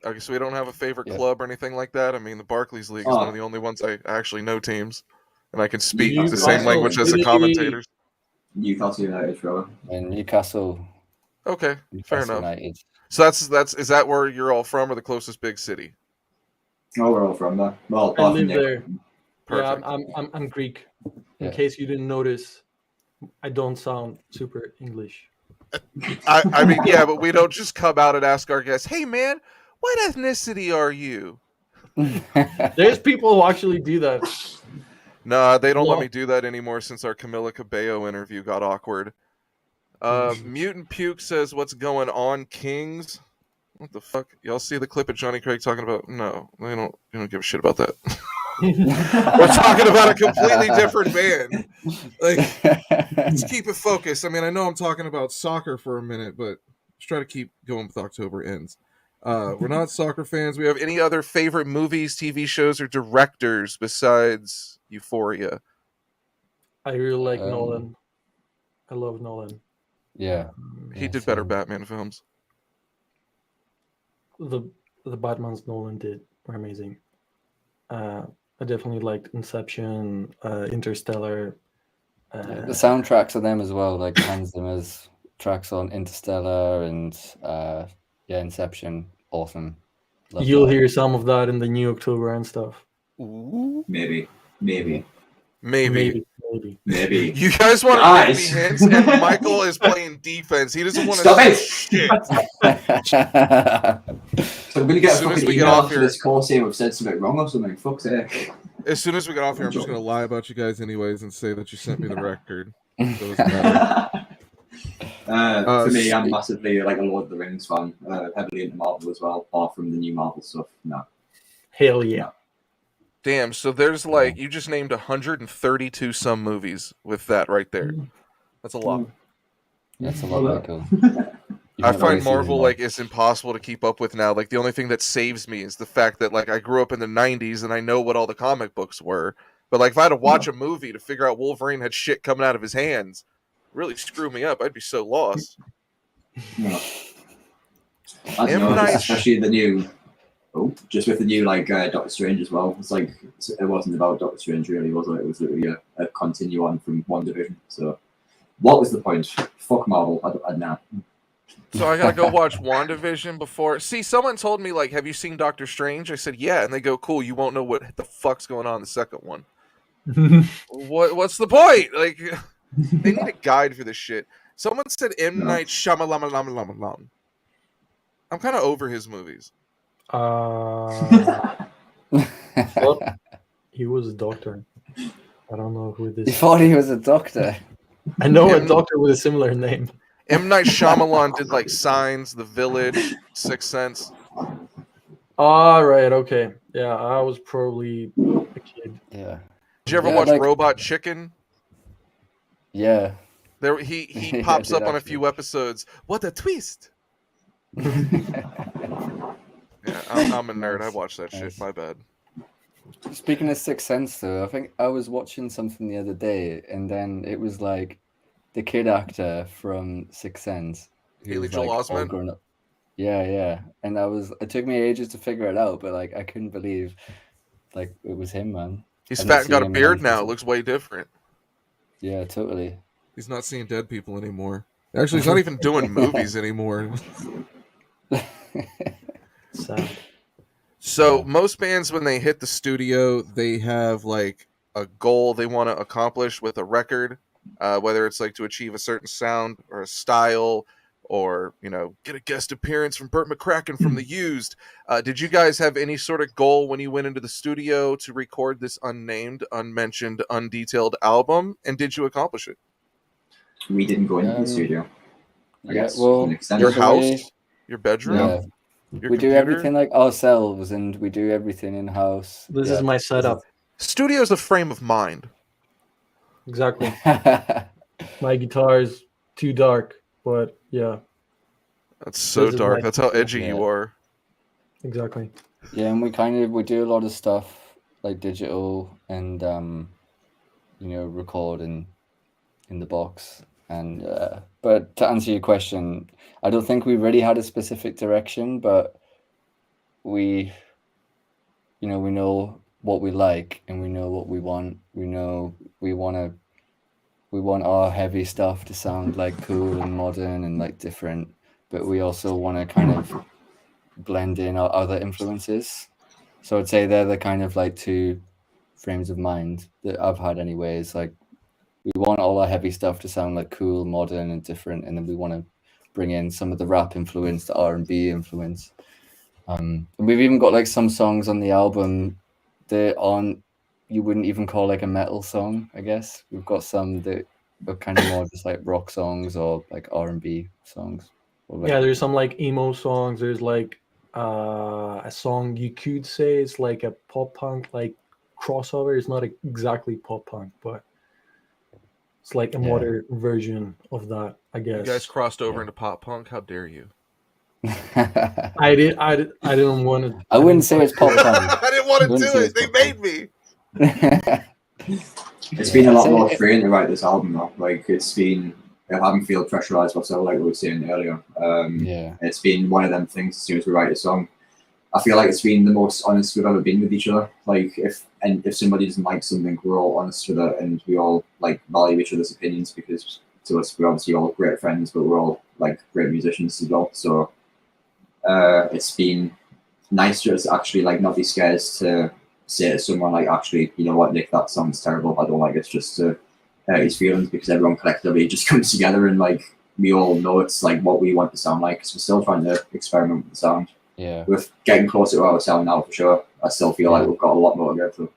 S1: Okay, so we don't have a favorite
S2: Yeah.
S1: club or anything like that. I mean, the Barclays League is one of the only ones I actually know teams, and I can speak the same
S4: Newcastle
S1: language as the
S5: really-
S1: commentators.
S4: Newcastle United, bro.
S2: And Newcastle.
S1: Okay, fair
S2: Newcastle
S1: enough.
S2: United.
S1: So is that where you're all from, or the closest big city?
S4: Oh, we're all from there. Well,
S5: I
S4: apart from
S5: live
S4: Nick.
S5: there.
S1: Perfect.
S5: Yeah, I'm Greek. In
S2: Yeah.
S5: case you didn't notice, I don't sound super English.
S1: I mean, yeah, but we don't just come out and ask our guests, "Hey, man, what ethnicity are you?"
S5: There's people who actually do that.
S1: Nah, they don't let
S5: Well-
S1: me do that anymore since our Camila Cabello interview got awkward. Mutant Puke says, "What's going on, Kings?" What the fuck? Y'all see the clip of Johnny Craig talking about? No, they don't give a shit about that. We're talking about a completely different band. Like, let's keep it focused. I mean, I know I'm talking about soccer for a minute, but let's try to keep going with October ends. We're not soccer fans. We have any other favorite movies, TV shows, or directors besides Euphoria?
S5: I really like Nolan. I love Nolan.
S2: Yeah.
S1: He
S2: Yeah,
S1: did better
S2: same.
S1: Batman films.
S5: The Batmans Nolan did were amazing. I definitely liked Inception, Interstellar.
S2: The soundtracks of them as well, like Hans Zimmer's tracks on Interstellar and Inception, awesome. Love
S5: You'll
S2: that.
S5: hear some of that in the new October and stuff.
S1: Ooh.
S4: Maybe.
S1: Maybe.
S5: Maybe.
S1: You guys want to give me hints, and Michael is playing defense. He doesn't want to
S4: Stop
S1: say
S4: it!
S1: shit.
S4: So I'm gonna get
S1: As
S4: a
S1: soon as
S4: fucking
S1: we get
S4: email
S1: off
S4: after
S1: here-
S4: this call saying we've said something wrong or something. Fuck's sake.
S1: As soon as we get off here, I'm just going to lie about you guys anyways and say that you sent me the record. So it doesn't matter.
S4: For me, I'm massively like a Lord of the Rings fan, heavily into Marvel as well, apart from the new Marvel stuff. No.
S5: Hell yeah.
S1: Damn, so there's like, you just named 132 some movies with that right there. That's a lot.
S2: That's a lot, Michael.
S1: I find Marvel like it's impossible to keep up with now. Like the only thing that saves me is the fact that like I grew up in the 90s and I know what all the comic books were. But like if I had to watch a movie to figure out Wolverine had shit coming out of his hands, really screw me up. I'd be so lost.
S4: No. I don't know, especially the new, just with the new like Doctor Strange as well. It's like it wasn't about Doctor Strange really, was it? It was literally a continue on from WandaVision. So what was the point? Fuck Marvel. I don't know.
S1: So I gotta go watch WandaVision before. See, someone told me like, "Have you seen Doctor Strange?" I said, "Yeah," and they go, "Cool, you won't know what the fuck's going on in the second one." What's the point? Like, they need a guide for this shit. Someone said M. Night Shyamalan. I'm kind of over his movies.
S5: Well, he was a doctor. I don't know who this
S2: You thought he was a doctor?
S5: I know a doctor with a similar name.
S1: M. Night Shyamalan did like Signs, The Village, Sixth Sense.
S5: All right, okay. Yeah, I was probably a kid.
S2: Yeah.
S1: Did you ever
S2: Yeah,
S1: watch
S2: like-
S1: Robot Chicken?
S2: Yeah.
S1: There, he
S2: Yeah, I
S1: pops
S2: did
S1: up on a
S2: actually.
S1: few episodes. What a twist! Yeah, I'm a nerd. I watch that shit.
S2: Nice.
S1: My bad.
S2: Speaking of Sixth Sense, though, I think I was watching something the other day, and then it was like the kid actor from Sixth Sense. who
S1: Haley
S2: was,
S1: Joel
S2: like, all
S1: Osment?
S2: grown up. Yeah. And it took me ages to figure it out, but like I couldn't believe like it was him, man.
S1: He's
S2: I've not
S1: fat and got a
S2: seen him in
S1: beard
S2: ages.
S1: now. It looks way different.
S2: Yeah, totally.
S1: He's not seeing dead people anymore. Actually, he's not even doing movies anymore.
S5: Sad.
S1: So
S2: Yeah.
S1: most bands, when they hit the studio, they have like a goal they want to accomplish with a record, whether it's like to achieve a certain sound or a style, or get a guest appearance from Burt McCracken from The Used. Did you guys have any sort of goal when you went into the studio to record this unnamed, unmentioned, undetailed album? And did you accomplish it?
S4: We didn't go into the studio. I
S2: Yeah,
S4: guess.
S2: well,
S4: to an extent.
S1: Your
S2: the
S1: house,
S2: way-
S1: your bedroom,
S2: Yeah.
S1: your
S2: We do
S1: computer?
S2: everything like ourselves, and we do everything in house.
S5: This is my setup.
S1: Studio's a frame of mind.
S5: Exactly. My guitar is too dark, but yeah,
S1: That's so
S5: This is
S1: dark.
S5: my-
S1: That's how edgy
S2: Yeah.
S1: you are.
S5: exactly.
S2: Yeah, and we do a lot of stuff like digital and record in the box. And but to answer your question, I don't think we really had a specific direction, but we know what we like and we know what we want. We know we want our heavy stuff to sound like cool and modern and like different, but we also want to kind of blend in our other influences. So I'd say they're the kind of like two frames of mind that I've had anyways. Like we want all our heavy stuff to sound like cool, modern and different, and then we want to bring in some of the rap influence, the R&B influence. And we've even got like some songs on the album that aren't, you wouldn't even call like a metal song, I guess. We've got some that are kind of more just like rock songs or like R&B songs.
S5: Yeah, there's some like emo songs. There's like a song you could say it's like a pop punk, like crossover. It's not exactly pop punk, but it's like a
S2: Yeah.
S5: modern version of that, I
S1: You
S5: guess.
S1: guys crossed over
S2: Yeah.
S1: into pop punk. How dare you?
S5: I didn't want to.
S2: I wouldn't say it's pop punk.
S1: I didn't want to
S2: Wouldn't
S1: do
S2: say
S1: it.
S2: it's
S1: They
S2: pop
S1: made
S2: punk.
S1: me.
S4: It's been a
S2: I'd
S4: lot
S2: say
S4: more
S2: it-
S4: freeing to write this album though. Like it's been, I haven't feel pressurized whatsoever, like we were saying earlier.
S2: Yeah.
S4: It's been one of them things. As soon as we write a song, I feel like it's been the most honest we've ever been with each other. Like if somebody doesn't like something, we're all honest with it, and we all like value each other's opinions, because to us we're obviously all great friends, but we're all like great musicians as well. So it's been nice just actually like not be scared to say to someone like, actually, you know what, Nick, that song's terrible. I don't like it, just to hurt his feelings, because everyone collectively just comes together and like we all know it's like what we want to sound like. Because we're still trying to experiment with the sound.
S2: Yeah.
S4: We're getting closer to our sound now for sure. I still feel like we've got a lot more to go through.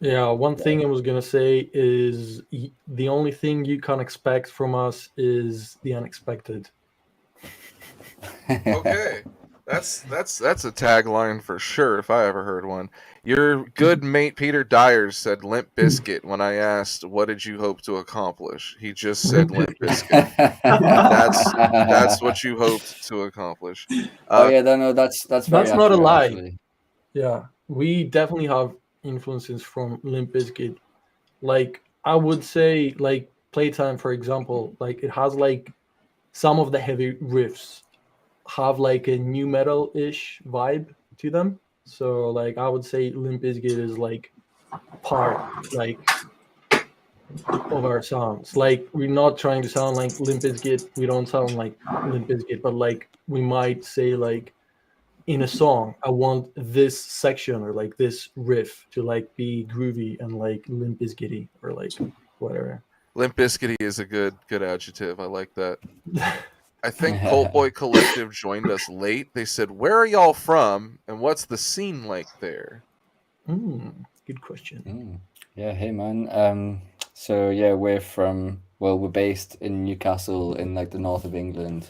S5: Yeah, one thing I was gonna say is the only thing you can expect from us is the unexpected.
S1: Okay. That's a tagline for sure if I ever heard one. Your good mate Peter Dyers said Limp Bizkit when I asked what did you hope to accomplish. He just said Limp Bizkit. That's what you hoped to accomplish.
S2: Oh yeah, no, that's very
S5: That's not a
S2: accurate,
S5: lie.
S2: actually.
S5: Yeah, we definitely have influences from Limp Bizkit. Like I would say, like Playtime, for example, like it has like some of the heavy riffs have like a new metal-ish vibe to them. So like I would say Limp Bizkit is like part like of our sounds. Like we're not trying to sound like Limp Bizkit. We don't sound like Limp Bizkit, but like we might say like in a song, I want this section or like this riff to like be groovy and like Limp Bizkitty or like whatever.
S1: Limp Bizkitty is a good adjective. I like that. I think Colt Boy Collective joined us late. They said, "Where are y'all from, and what's the scene like there?"
S5: Good question.
S2: Yeah, hey man. So yeah, we're based in Newcastle in like the north of England.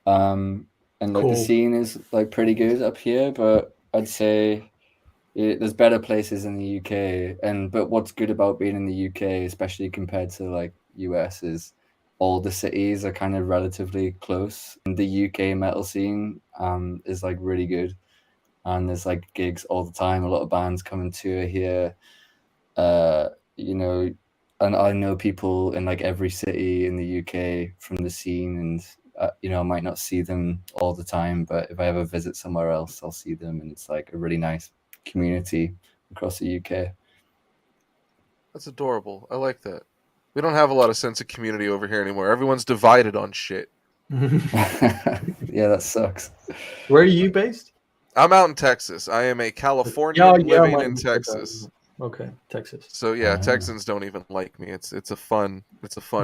S2: And like
S5: Cool.
S2: the scene is like pretty good up here, but I'd say there's better places in the UK. But what's good about being in the UK, especially compared to like US, is all the cities are kind of relatively close. And the UK metal scene is like really good, and there's like gigs all the time. A lot of bands come and tour here. You know, and I know people in like every city in the UK from the scene, and you know, I might not see them all the time, but if I ever visit somewhere else, I'll see them, and it's like a really nice community across the UK.
S1: That's adorable. I like that. We don't have a lot of sense of community over here anymore. Everyone's divided on shit.
S2: Yeah, that sucks.
S5: Where are you based?
S1: I'm out in Texas. I am a Californian living in
S5: mine-
S1: Texas.
S5: Okay, Texas.
S1: So yeah, Texans don't even like me. It's a fun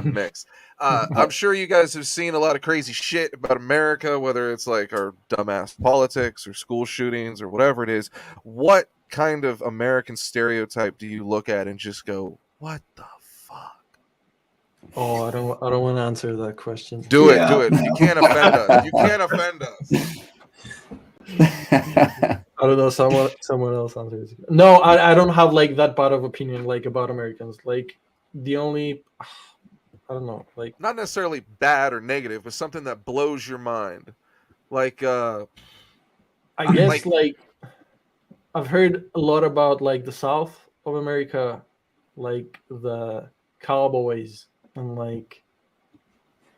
S1: mix. I'm sure you guys have seen a lot of crazy shit about America, whether it's like our dumbass politics or school shootings or whatever it is. What kind of American stereotype do you look at and just go, "What the fuck"?
S5: Oh, I don't want to answer that question.
S1: Do
S4: Yeah,
S1: it.
S4: no.
S1: You can't offend us. You can't offend us.
S5: I don't know. Someone else answers. No, I don't have like that bad of opinion like about Americans. Like the only, I don't know. Like
S1: Not necessarily bad or negative, but something that blows your mind. Like
S5: I guess like I've heard a lot about like the South of America, like the cowboys and like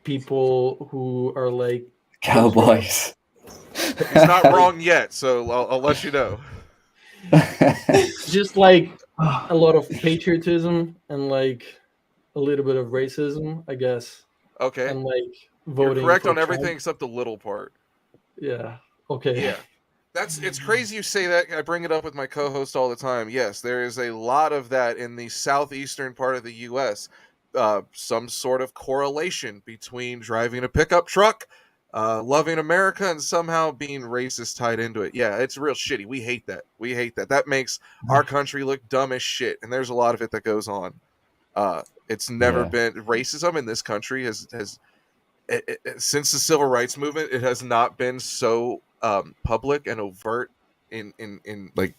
S5: people who are like
S2: Cowboys.
S1: he's not wrong yet, so I'll let you know.
S5: just like a lot of patriotism and like a little bit of racism, I guess.
S1: Okay.
S5: And like
S1: You're
S5: voting.
S1: correct
S5: for
S1: on everything
S5: Trump.
S1: except the little part.
S5: Yeah. Okay.
S1: Yeah. It's crazy you say that. I bring it up with my co-host all the time. Yes, there is a lot of that in the southeastern part of the U.S. Some sort of correlation between driving a pickup truck, loving America, and somehow being racist tied into it. Yeah, it's real shitty. We hate that. That makes our country look dumb as shit, and there's a lot of it that goes on. It's never been racism in this country has since the civil rights movement. It has not been so public and overt in like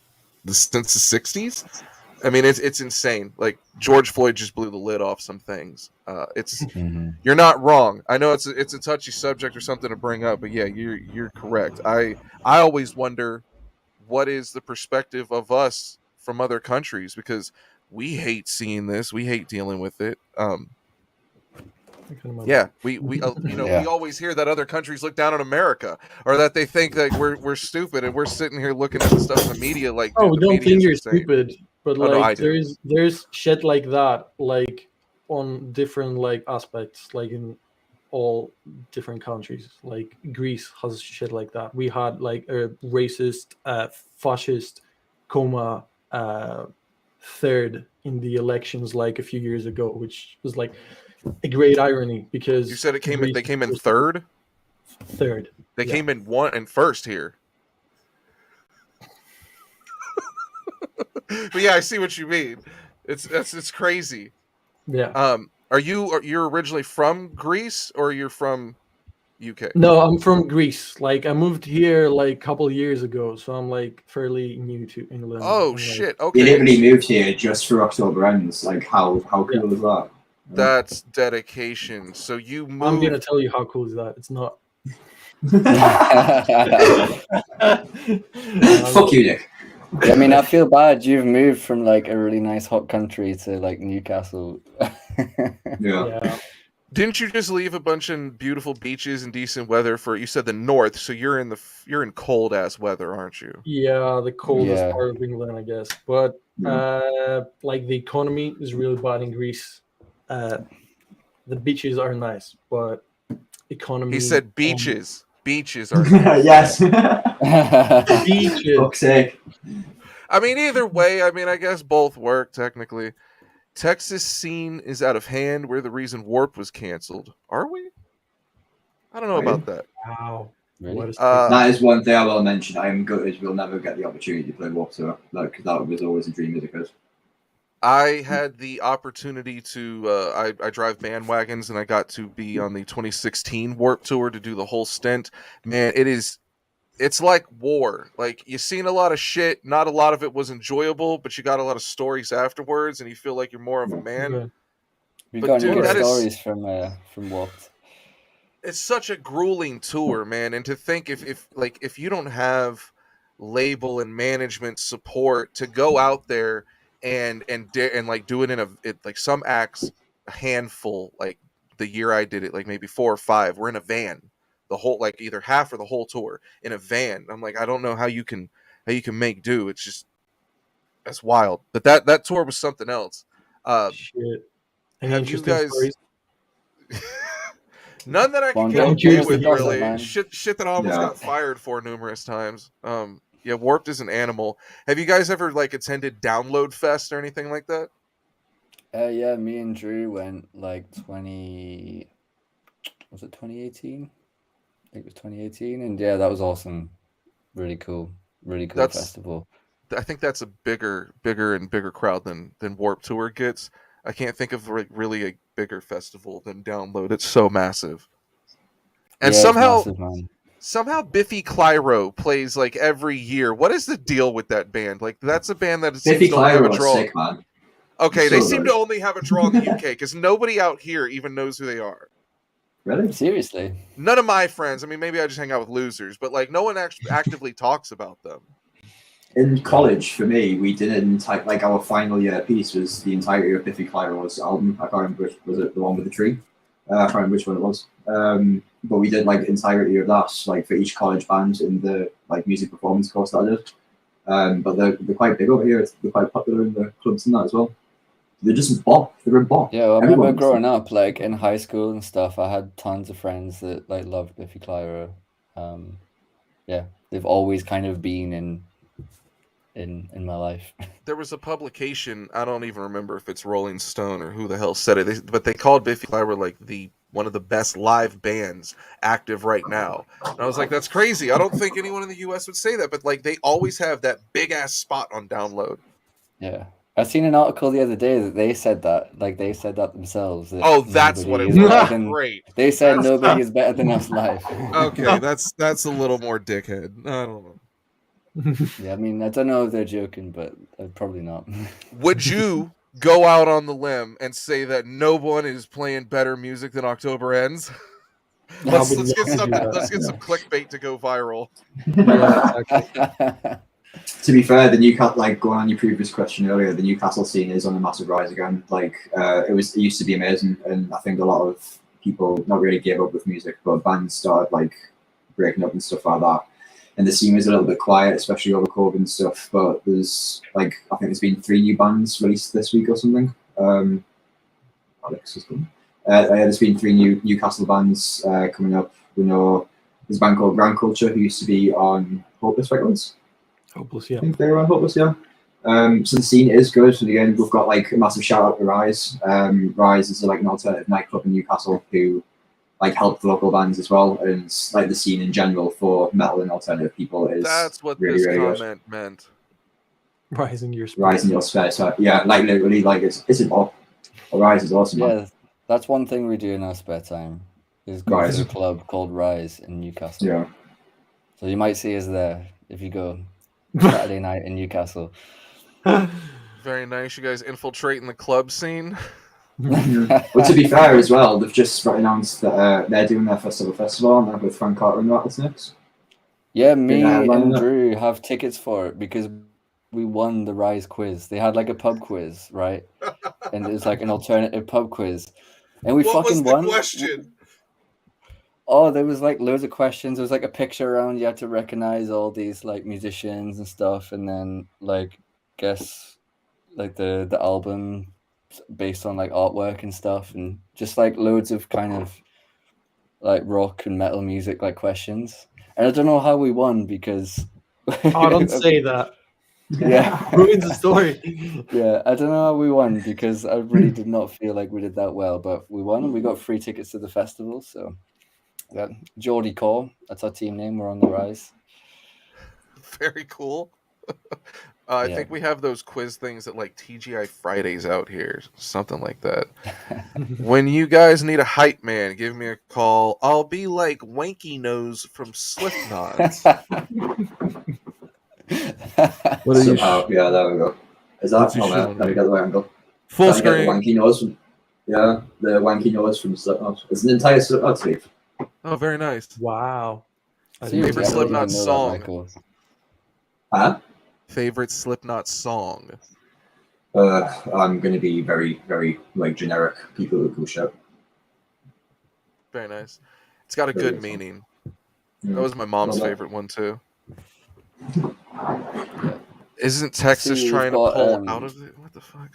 S1: since the 60s. I mean, it's insane. Like George Floyd just blew the lid off some things. It's You're not wrong. I know it's a touchy subject or something to bring up, but yeah, you're correct. I always wonder what is the perspective of us from other countries, because we hate seeing this. We hate dealing with it. Yeah, we we always hear that other countries look down on America, or that they think that we're stupid, and we're sitting here looking at the stuff in the media like,
S5: oh,
S1: dude, the
S5: don't
S1: media's
S5: think you're
S1: insane.
S5: stupid, but
S1: Oh, no, I
S5: like
S1: do.
S5: there's shit like that, like on different like aspects, like in all different countries. Like Greece has shit like that. We had like a racist, fascist coma third in the elections like a few years ago, which was like a great irony because
S1: You said they
S5: Greece
S1: came in
S5: was
S1: third.
S5: third.
S1: They
S5: Yeah.
S1: came in one and first here. But yeah, I see what you mean. It's crazy.
S5: Yeah.
S1: You're originally from Greece, or you're from UK?
S5: No, I'm from Greece. Like I moved here like a couple of years ago, so I'm like fairly new to England.
S1: Oh
S5: and, like,
S1: shit!
S4: You
S1: Okay,
S4: literally moved here just for October ends. Like how cool
S5: Yeah.
S4: is that?
S1: that's dedication. So you moved.
S5: I'm gonna tell you how cool is that. It's not.
S4: Fuck you, Nick.
S2: I mean, I feel bad. You've moved from like a really nice hot country to like Newcastle.
S4: Yeah.
S5: Yeah.
S1: Didn't you just leave a bunch of beautiful beaches and decent weather for? You said the north, so you're in cold ass weather, aren't you?
S5: Yeah, the coldest
S2: Yeah.
S5: part of England, I guess. But like the economy is really bad in Greece. The beaches are nice, but economy.
S1: He said beaches. Beaches are.
S4: Yes.
S5: Beaches.
S4: Fuck's sake.
S1: I mean, either way. I mean, I guess both work technically. Texas scene is out of hand. We're the reason Warp was canceled. Are we? I don't know about that.
S5: Wow.
S2: Really?
S5: What a
S4: That is one thing I will mention. I am gutted we'll never get the opportunity to play Warped Tour, because that was always a dream as a kid.
S1: I had the opportunity to I drive bandwagons, and I got to be on the 2016 Warp Tour to do the whole stint. Man, it's like war. Like, you've seen a lot of shit, not a lot of it was enjoyable, but you got a lot of stories afterwards, and you feel like you're more of a man.
S5: good.
S2: We've
S1: But
S2: got
S1: dude,
S2: any good
S1: that is-
S2: stories from Warped.
S1: It's such a grueling tour, man. And to think if you don't have label and management support to go out there and like do it like some acts, a handful, like the year I did it, like maybe 4 or 5, we're in a van the whole, like either half or the whole tour in a van. I'm like, I don't know how you can make do. It's just, that's wild. But that tour was something else.
S5: Shit. Any
S1: Have you
S5: interesting
S1: guys?
S5: stories?
S1: None that I can
S2: Well,
S1: get
S2: I'm
S1: away
S5: curious
S1: with,
S5: to hear
S1: really.
S2: man.
S1: Shit that I almost
S4: Yeah.
S1: got fired for numerous times. Yeah, Warped is an animal. Have you guys ever like attended Download Fest or anything like that?
S2: Yeah, me and Drew went like 2018? I think it was 2018, and yeah, that was awesome. Really cool
S1: That's-
S2: festival.
S1: I think that's a bigger and bigger crowd than Warped Tour gets. I can't think of really a bigger festival than Download. It's so massive. And
S2: Yeah, it's
S1: somehow
S2: massive, man.
S1: Biffy Clyro plays like every year. What is the deal with that band? Like, that's a band that
S4: Biffy
S1: seems to only have
S4: Clyro
S1: a
S4: was
S1: draw.
S4: sick, man.
S1: Okay, they
S4: So
S1: seem
S4: good.
S1: to only have a draw in the UK because nobody out here even knows who they are.
S4: Really?
S2: Seriously.
S1: None of my friends. I mean, maybe I just hang out with losers, but like no one actually actively talks about them.
S4: In college, for me, we did like our final year piece was the entirety of Biffy Clyro's album. I can't remember which was it, the one with the tree. I can't remember which one it was. But we did like entirety of that, like for each college band in the like music performance course that I did. But they're quite big over here. They're quite popular in the clubs and that as well. They're just bop. They're in bop.
S2: Yeah, well, I remember
S4: Everyone-
S2: growing up, like in high school and stuff, I had tons of friends that like loved Biffy Clyro. Yeah, they've always kind of been in my life.
S1: There was a publication, I don't even remember if it's Rolling Stone or who the hell said it, but they called Biffy Clyro like one of the best live bands active right now. And I was like, that's crazy. I don't think anyone in the US would say that, but like they always have that big ass spot on Download.
S2: Yeah. I seen an article the other day that they said that, like they said that themselves. That
S1: Oh, that's what it
S2: nobody is better
S1: was.
S2: than-
S1: Great.
S2: They said
S1: That's-
S2: nobody is better than us live.
S1: Okay, that's a little more dickhead. I don't know.
S2: Yeah, I mean, I don't know if they're joking, but probably not.
S1: Would you go out on the limb and say that no one is playing better music than October Ends?
S5: I
S1: let's
S5: would
S1: let's get
S5: love to
S1: some
S5: do that.
S1: let's get some clickbait to go viral.
S5: Yeah, exactly.
S4: To be fair, the Newcastle, like going on your previous question earlier, the Newcastle scene is on a massive rise again. Like it used to be amazing, and I think a lot of people not really gave up with music, but bands started like breaking up and stuff like that. And the scene was a little bit quiet, especially over COVID and stuff. But there's like I think there's been 3 new bands released this week or something. Alex is coming. Yeah, there's been 3 new Newcastle bands coming up. We know there's a band called Grand Culture who used to be on Hopeless Records.
S5: Hopeless,
S4: I
S5: yeah.
S4: think they're on Hopeless, yeah. So the scene is good. And again, we've got like a massive shout out to Rise. Rise is like an alternative nightclub in Newcastle who like help the local bands as well, and like the scene in general for metal and alternative people is
S1: That's what
S4: really,
S1: this
S4: really good.
S1: comment meant.
S5: Rising your spirit.
S4: Rise in your spare time. Yeah, like literally, like it's important. Rise is awesome. Man.
S2: Yeah, that's one thing we do in our spare time is go
S4: Rise.
S2: to a club called Rise in Newcastle.
S4: Yeah.
S2: So you might see us there if you go Saturday night in Newcastle.
S1: Very nice. You guys infiltrating the club scene.
S4: But to be fair as well, they've just announced that they're doing their festival, aren't they, with Frank Carter and the Rattlesnakes?
S2: Yeah, me
S4: headlining
S2: and
S4: it.
S2: Drew have tickets for it because we won the Rise quiz. They had like a pub quiz, right? And it's like an alternative pub quiz. And we
S1: What was
S2: fucking
S1: the
S2: won.
S1: question?
S2: Oh, there was like loads of questions. There was like a picture around. You had to recognize all these like musicians and stuff, and then like guess like the album based on like artwork and stuff, and just like loads of kind of like rock and metal music like questions. And I don't know how we won because
S5: Oh, don't say that.
S2: yeah,
S5: Ruins the story.
S2: yeah. I don't know how we won because I really did not feel like we did that well, but we won and we got free tickets to the festival. So yeah, Geordie Core, that's our team name. We're on the Rise.
S1: Very cool. I
S2: Yeah.
S1: think we have those quiz things at like TGI Fridays out here, something like that. When you guys need a hype man, give me a call. I'll be like Wanky Nose from Slipknot.
S5: What are you?
S4: Somehow, yeah, there we go. Is that?
S5: What's he
S4: Oh, man,
S5: showing
S4: let me
S5: me?
S4: get the right angle.
S1: Full
S4: Trying to get the
S1: screen.
S4: wanky nose from, yeah, the wanky nose from Slipknot. It's an entire Slipknot sleeve.
S1: Oh, very nice.
S5: Wow. I
S2: Seriously,
S1: Favorite
S2: I don't
S1: Slipknot
S2: even know that
S1: song?
S2: record.
S4: Huh?
S1: Favorite Slipknot song?
S4: I'm going to be very, very like generic. People who cool shit.
S1: Very nice. It's got a
S4: Very
S1: good
S4: good song.
S1: meaning.
S4: Yeah.
S1: That was my mom's
S4: Well done.
S1: favorite one too. Isn't Texas
S2: See, we've
S1: trying to
S2: got,
S1: pull out of it? What the fuck?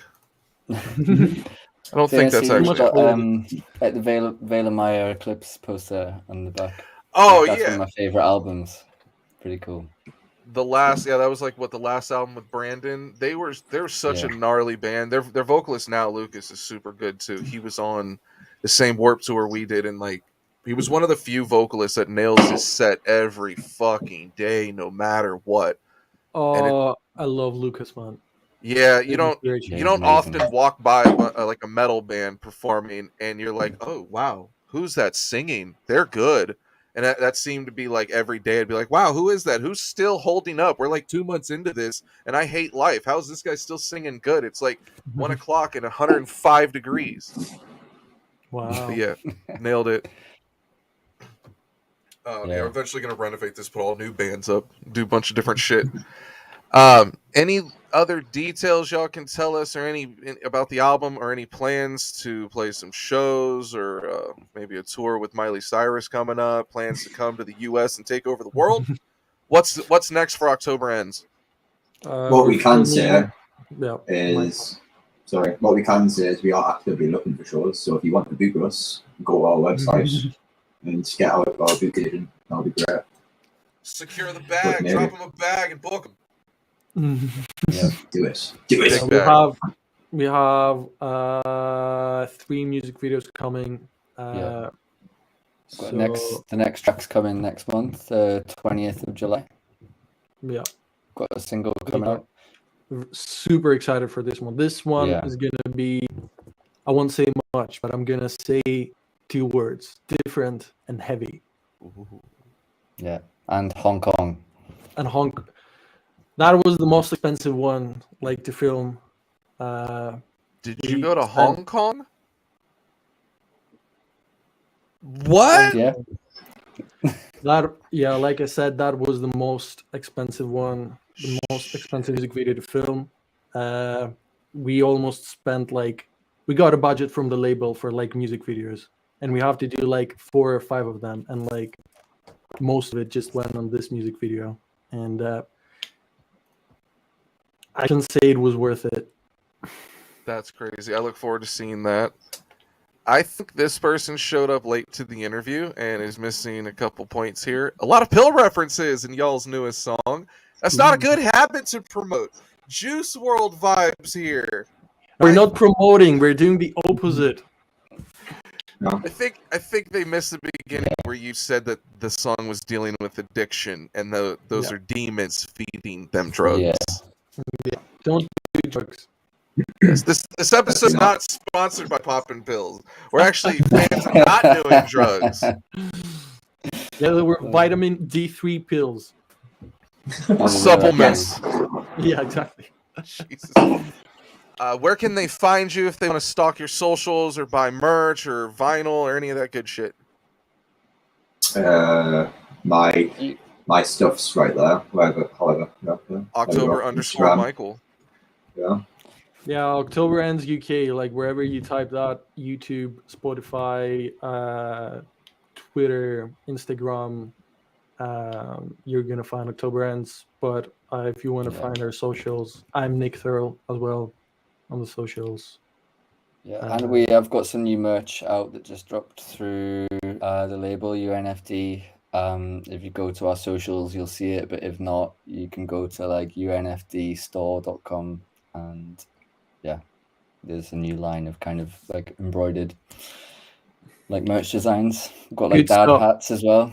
S5: see.
S1: I don't think that's
S2: we've
S1: actually.
S2: got, at the Vela Maya Eclipse poster on the back.
S1: Oh
S2: That's one
S1: yeah,
S2: of my favorite albums. Pretty cool.
S1: the last that was like what the last album with Brandon. They're such a gnarly band. Their vocalist now Lucas is super good too. He was on the same Warped Tour we did, and like he was one of the few vocalists that nails his set every fucking day, no matter what.
S5: Oh, I love Lucas, man.
S1: Yeah, you don't
S2: Yeah,
S1: you
S2: he's
S1: don't
S2: amazing.
S1: often walk by like a metal band performing and you're like, oh wow, who's that singing? They're good. And that seemed to be like every day I'd be like, wow, who is that? Who's still holding up? We're like 2 months into this and I hate life. How's this guy still singing good? It's like 1 o'clock and 105 degrees.
S5: Wow.
S1: But yeah, nailed it. Yeah,
S2: Yeah.
S1: we're eventually gonna renovate this, put all new bands up, do a bunch of different shit. Any other details y'all can tell us, or any about the album, or any plans to play some shows, or maybe a tour with Miley Cyrus coming up? Plans to come to the U.S. and take over the world? What's next for October Ends?
S4: What we can say
S5: Yeah.
S4: is, sorry, what we can say is we are actively looking for shows. So if you want to book us, go to our website and get our booking. That'll be great.
S1: Secure the bag,
S4: maybe.
S1: drop him a bag, and book him.
S2: Yeah.
S4: Do it. Do it.
S1: Big
S5: we have 3 music videos coming.
S2: Yeah.
S5: So,
S2: The next track's coming next month, 20th of July.
S5: yeah,
S2: Got a single coming out.
S5: super excited for this one. This one
S2: Yeah.
S5: is gonna be, I won't say much, but I'm gonna say 2 words: different and heavy.
S2: Yeah. And Hong Kong.
S5: And That was the most expensive one, like to film.
S1: Did
S5: We
S1: you go to
S5: spent-
S1: Hong Kong? What?
S2: Yeah.
S5: That like I said, that was the most expensive one, the most expensive music video to film. We almost spent we got a budget from the label for like music videos, and we have to do like 4 or 5 of them, and like most of it just went on this music video, and I can say it was worth it.
S1: That's crazy. I look forward to seeing that. I think this person showed up late to the interview and is missing a couple points here. A lot of pill references in y'all's newest song. That's not a good habit to promote. Juice World vibes here.
S5: We're not promoting, we're doing the opposite.
S4: No.
S1: I think they missed the beginning where you said that the song was dealing with addiction and those
S5: Yeah.
S1: are demons feeding them drugs.
S2: Yeah.
S5: Don't do drugs.
S1: Yes, this episode's not sponsored by popping pills. We're actually fans of not doing drugs.
S5: Yeah, there were vitamin D3 pills.
S1: Supplements.
S5: Yeah, exactly.
S1: Jesus. Where can they find you if they want to stalk your socials or buy merch or vinyl or any of that good shit?
S4: My stuff's right there. However. Yeah.
S1: October_Michael.
S4: Yeah.
S5: Yeah, October Ends UK, like wherever you type that, YouTube, Spotify, Twitter, Instagram, you're gonna find October Ends. But if you want to find our socials, I'm Nick Thurl as well on the socials.
S2: Yeah, and we have got some new merch out that just dropped through the label UNFD. If you go to our socials, you'll see it. But if not, you can go to like unfdstore.com, and yeah, there's a new line of kind of like embroidered like merch designs. We've got like
S5: Good
S2: dad
S5: stuff.
S2: hats as well.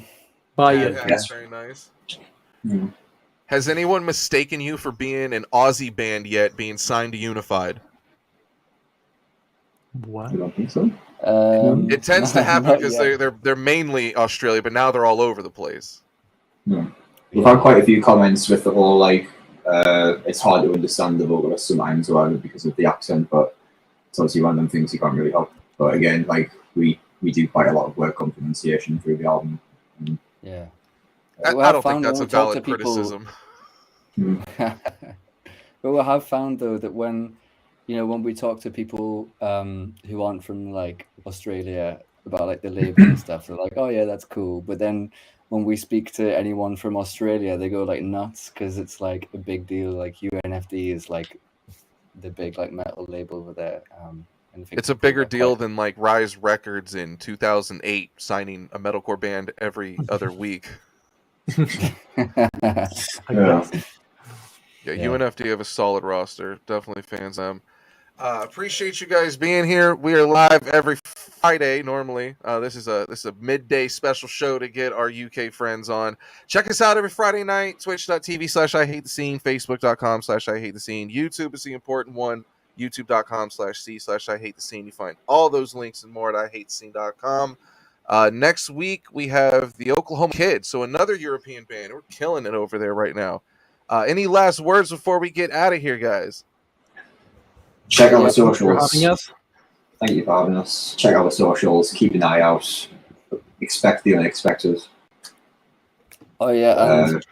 S5: Buy
S1: Yeah,
S5: it.
S1: that's very nice.
S4: Mm.
S1: Has anyone mistaken you for being an Aussie band yet, being signed to Unified?
S5: What?
S4: I don't think so.
S1: It tends to happen
S2: not
S1: because
S2: yet.
S1: they're mainly Australia, but now they're all over the place.
S4: No. We've had quite a few comments with the whole like it's hard to understand the vocalist sometimes or whatever because of the accent, but it's obviously one of them things you can't really help. But again, like we do quite a lot of work on pronunciation through the album.
S2: Yeah.
S1: I
S2: Well,
S1: don't think
S2: found
S1: that's
S2: when
S1: a
S2: we talk
S1: valid
S2: to people-
S1: criticism.
S2: But we have found though that when we talk to people who aren't from like Australia about like the label and stuff, they're like, oh yeah, that's cool. But then when we speak to anyone from Australia, they go like nuts because it's like a big deal. Like UNFD is like the big like metal label over there. And I think
S1: It's a
S2: people
S1: bigger
S2: are
S1: deal
S2: quite-
S1: than like Rise Records in 2008 signing a metalcore band every other week.
S5: I
S4: Yeah.
S5: guess.
S1: Yeah,
S2: Yeah.
S1: UNFD have a solid roster. Definitely fans of them. Appreciate you guys being here. We are live every Friday normally. This is a midday special show to get our UK friends on. Check us out every Friday night. Twitch.tv/iHateTheScene, Facebook.com/iHateTheScene. YouTube is the important one. YouTube.com/C/iHateTheScene. You find all those links and more at iHateTheScene.com. Next week we have the Oklahoma Kid, so another European band. We're killing it over there right now. Any last words before we get out of here, guys?
S4: Check out the
S5: Thanks for
S4: socials.
S5: having us.
S4: Thank you for having us. Check out the socials. Keep an eye out. Expect the unexpected.
S2: Oh yeah, and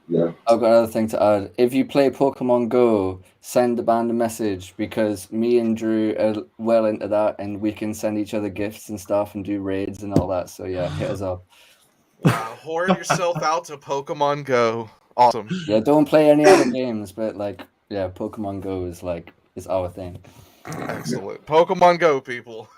S4: Yeah.
S2: I've got another thing to add. If you play Pokemon Go, send the band a message because me and Drew are well into that, and we can send each other gifts and stuff and do raids and all that. So yeah, hit us up.
S1: Wow, whoring yourself out to Pokemon Go. Awesome.
S2: Yeah, don't play any other games, but like yeah, Pokemon Go is our thing.
S1: Excellent. Pokemon Go, people.